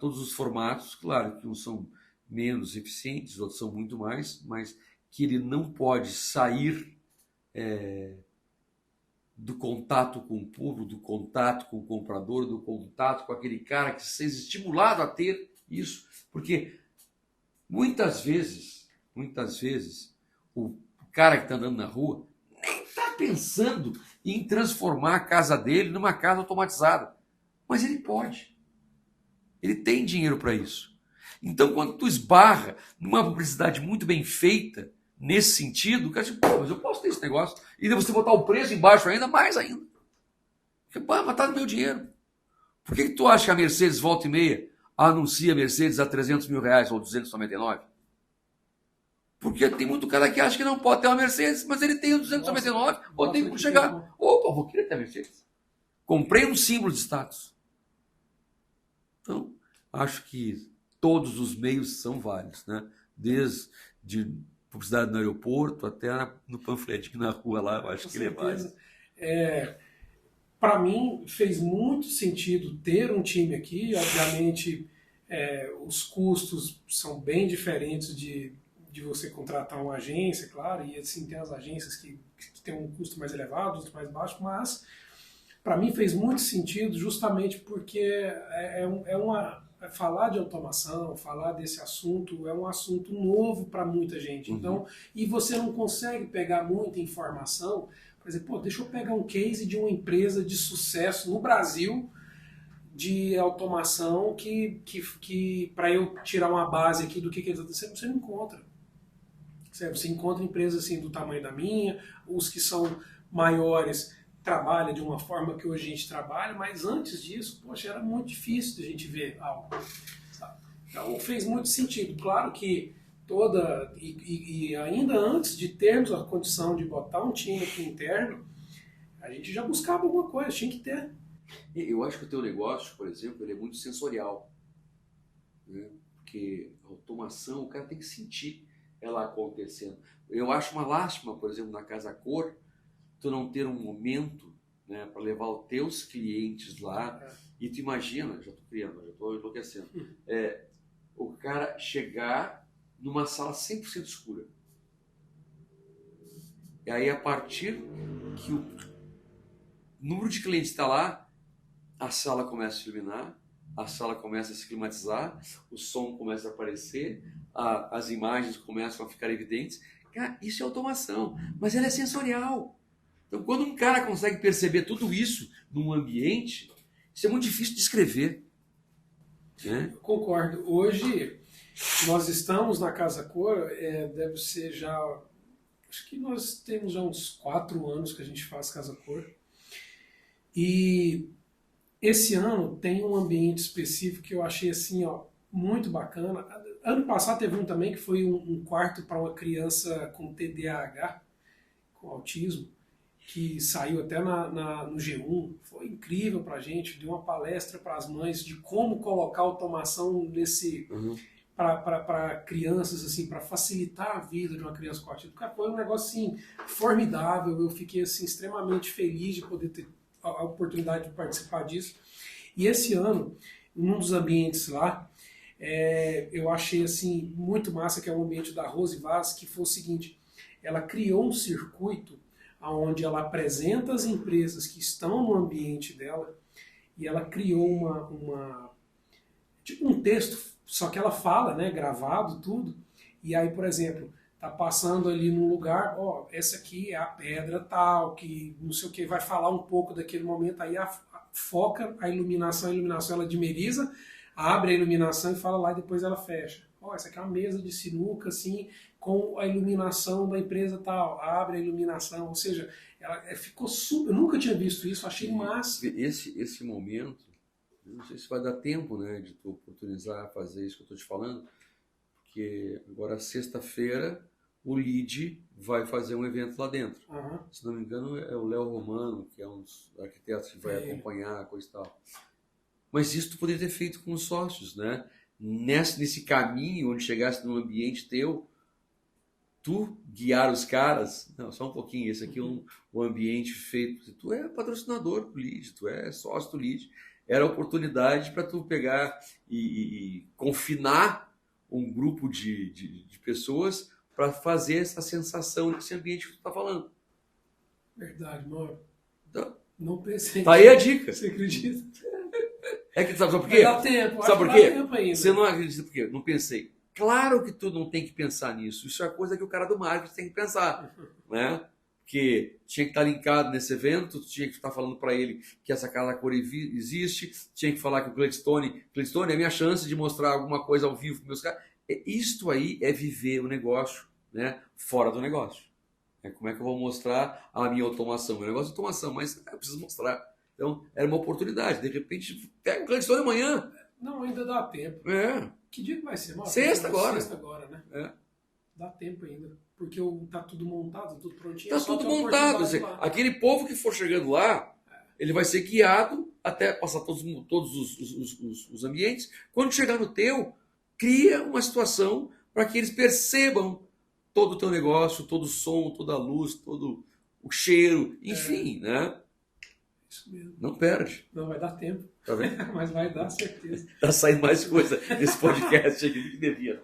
[SPEAKER 2] os formatos, claro que uns são menos eficientes, outros são muito mais, mas que ele não pode sair do contato com o público, do contato com o comprador, do contato com aquele cara que seja estimulado a ter isso, porque muitas vezes, o cara que está andando na rua nem está pensando em transformar a casa dele numa casa automatizada, mas ele pode. Ele tem dinheiro para isso. Então, quando tu esbarra numa publicidade muito bem feita, nesse sentido, o cara diz, pô, mas eu posso ter esse negócio. E você botar o preço embaixo ainda, mais ainda. Porque, pô, mas tá no meu dinheiro. Por que tu acha que a Mercedes, volta e meia, anuncia a Mercedes a 300 mil reais ou 299? Porque tem muito cara que acha que não pode ter uma Mercedes, mas ele tem o 299, ou tem como chegar. Opa, vou querer ter a Mercedes. Comprei um símbolo de status. Então, acho que todos os meios são válidos, né? Desde publicidade no aeroporto até no panfletinho na rua lá, eu acho que ele é válido.
[SPEAKER 1] Para mim, fez muito sentido ter um time aqui. Obviamente, os custos são bem diferentes de você contratar uma agência, claro, e assim tem as agências que têm um custo mais elevado, outros mais baixo, mas para mim fez muito sentido justamente porque falar de automação, falar desse assunto é um assunto novo para muita gente. Então, e você não consegue pegar muita informação, por exemplo, deixa eu pegar um case de uma empresa de sucesso no Brasil de automação que para eu tirar uma base aqui do que você não encontra. Você encontra empresas assim do tamanho da minha, os que são maiores trabalham de uma forma que hoje a gente trabalha, mas antes disso, poxa, era muito difícil de a gente ver algo. Sabe? Então fez muito sentido. Claro que e ainda antes de termos a condição de botar um time aqui interno, a gente já buscava alguma coisa, tinha que ter.
[SPEAKER 2] Eu acho que o teu negócio, por exemplo, ele é muito sensorial, né? Porque a automação, o cara tem que sentir ela acontecendo. Eu acho uma lástima, por exemplo, na Casa Cor, tu não ter um momento, né, para levar os teus clientes lá, e tu imagina, já estou criando, já estou enlouquecendo, o cara chegar numa sala 100% escura. E aí, a partir que o número de clientes está lá, a sala começa a se iluminar, a sala começa a se climatizar, o som começa a aparecer, as imagens começam a ficar evidentes. Cara, isso é automação, mas ela é sensorial. Então, quando um cara consegue perceber tudo isso num ambiente, isso é muito difícil de descrever. Né?
[SPEAKER 1] Eu concordo. Hoje, nós estamos na Casa Cor, deve ser já... Acho que nós temos já uns 4 anos que a gente faz Casa Cor. E esse ano tem um ambiente específico que eu achei assim, ó, muito bacana. Ano passado teve um também que foi um quarto para uma criança com TDAH, com autismo, que saiu até no G1. Foi incrível para a gente, deu uma palestra para as mães de como colocar automação nesse... para crianças, assim, para facilitar a vida de uma criança com autismo. Foi um negócio assim, formidável. Eu fiquei assim, extremamente feliz de poder ter a oportunidade de participar disso. E esse ano, num dos ambientes lá, eu achei assim, muito massa, que é o ambiente da Rose Vaz, que foi o seguinte: ela criou um circuito onde ela apresenta as empresas que estão no ambiente dela, e ela criou tipo um texto, só que ela fala, né, gravado, tudo. E aí, por exemplo, tá passando ali num lugar, ó, essa aqui é a pedra tal, que não sei o que, vai falar um pouco daquele momento, aí foca a iluminação ela dimeriza, abre a iluminação e fala lá e depois ela fecha. Ó, essa aqui é uma mesa de sinuca, assim, com a iluminação da empresa tal, abre a iluminação, ou seja, ela ficou super, eu nunca tinha visto isso, achei massa.
[SPEAKER 2] Esse momento, não sei se vai dar tempo, né, de tu oportunizar fazer isso que eu estou te falando, porque agora sexta-feira o LEED vai fazer um evento lá dentro. Se não me engano é o Léo Romano, que é um dos arquitetos que vai acompanhar a coisa e tal. Mas isso tu poderia ter feito com os sócios, né? Nesse caminho, onde chegasse num ambiente teu, tu guiar os caras. Não, só um pouquinho, esse aqui é um ambiente feito. Tu é patrocinador do LEED, tu é sócio do LEED. Era a oportunidade para tu pegar e confinar um grupo de pessoas para fazer essa sensação desse ambiente que tu está falando.
[SPEAKER 1] Verdade, mano.
[SPEAKER 2] Então,
[SPEAKER 1] não pensei.
[SPEAKER 2] Tá aí a dica.
[SPEAKER 1] Você acredita?
[SPEAKER 2] É que sabe por quê?
[SPEAKER 1] Vai dar tempo.
[SPEAKER 2] Sabe por quê?
[SPEAKER 1] Ainda.
[SPEAKER 2] Você não acredita por quê? Não pensei. Claro que tu não tem que pensar nisso. Isso é coisa que o cara do marketing tem que pensar, né? Porque tinha que estar linkado nesse evento, tinha que estar falando para ele que essa Casa Cor existe, tinha que falar que o Gladstone é a minha chance de mostrar alguma coisa ao vivo para meus caras. Isto aí é viver o negócio, né, fora do negócio. Como é que eu vou mostrar a minha automação? Meu negócio é automação, mas eu preciso mostrar. Então, era uma oportunidade. De repente, pega o Gladstone amanhã.
[SPEAKER 1] Não, ainda dá tempo. Que dia que vai ser?
[SPEAKER 2] Sexta agora.
[SPEAKER 1] Sexta agora, né? Dá tempo ainda. Porque tá tudo montado, tudo prontinho.
[SPEAKER 2] Tá tudo montado. Aquele povo que for chegando lá, ele vai ser guiado até passar todos os ambientes. Quando chegar no teu, cria uma situação para que eles percebam todo o teu negócio, todo o som, toda a luz, todo o cheiro, enfim, né?
[SPEAKER 1] Isso mesmo.
[SPEAKER 2] Não perde.
[SPEAKER 1] Não, vai dar tempo.
[SPEAKER 2] Tá vendo?
[SPEAKER 1] Mas vai dar, certeza.
[SPEAKER 2] Tá saindo mais coisa desse podcast aqui do que devia.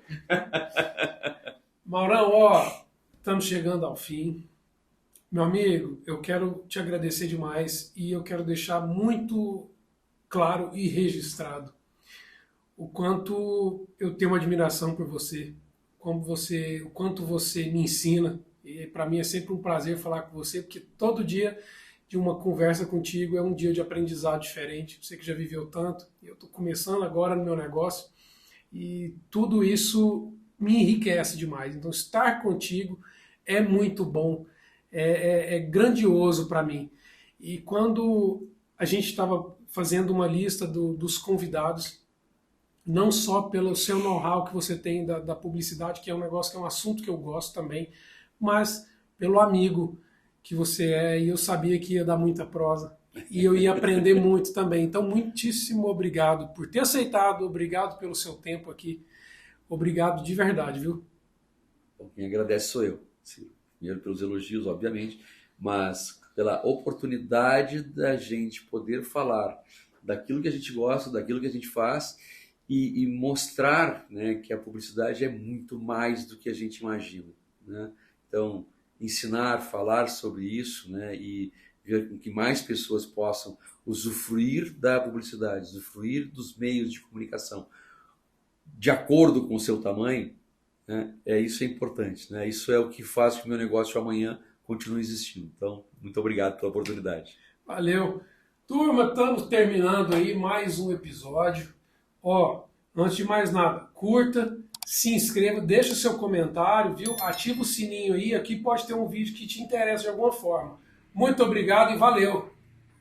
[SPEAKER 1] Maurão, ó, estamos chegando ao fim. Meu amigo, eu quero te agradecer demais e eu quero deixar muito claro e registrado o quanto eu tenho uma admiração por você, o quanto você me ensina. E para mim é sempre um prazer falar com você, porque todo dia de uma conversa contigo é um dia de aprendizado diferente. Você que já viveu tanto, eu estou começando agora no meu negócio e tudo isso me enriquece demais. Então, estar contigo é muito bom, é grandioso para mim. E quando a gente estava fazendo uma lista dos convidados, não só pelo seu know-how que você tem da publicidade, que é um negócio, que é um assunto que eu gosto também, mas pelo amigo que você é, e eu sabia que ia dar muita prosa, e eu ia aprender muito também. Então, muitíssimo obrigado por ter aceitado, obrigado pelo seu tempo aqui, obrigado de verdade, viu?
[SPEAKER 2] Quem agradece sou eu. Sim, primeiro pelos elogios, obviamente, mas pela oportunidade da gente poder falar daquilo que a gente gosta, daquilo que a gente faz e mostrar, né, que a publicidade é muito mais do que a gente imagina, né? Então, ensinar, falar sobre isso, né, e ver com que mais pessoas possam usufruir da publicidade, usufruir dos meios de comunicação de acordo com o seu tamanho, né, isso é importante, né? Isso é o que faz com que o meu negócio amanhã continue existindo. Então, muito obrigado pela oportunidade.
[SPEAKER 1] Valeu. Turma, estamos terminando aí mais um episódio. Ó, antes de mais nada, curta, se inscreva, deixa o seu comentário, viu? Ativa o sininho aí, aqui pode ter um vídeo que te interessa de alguma forma. Muito obrigado e valeu!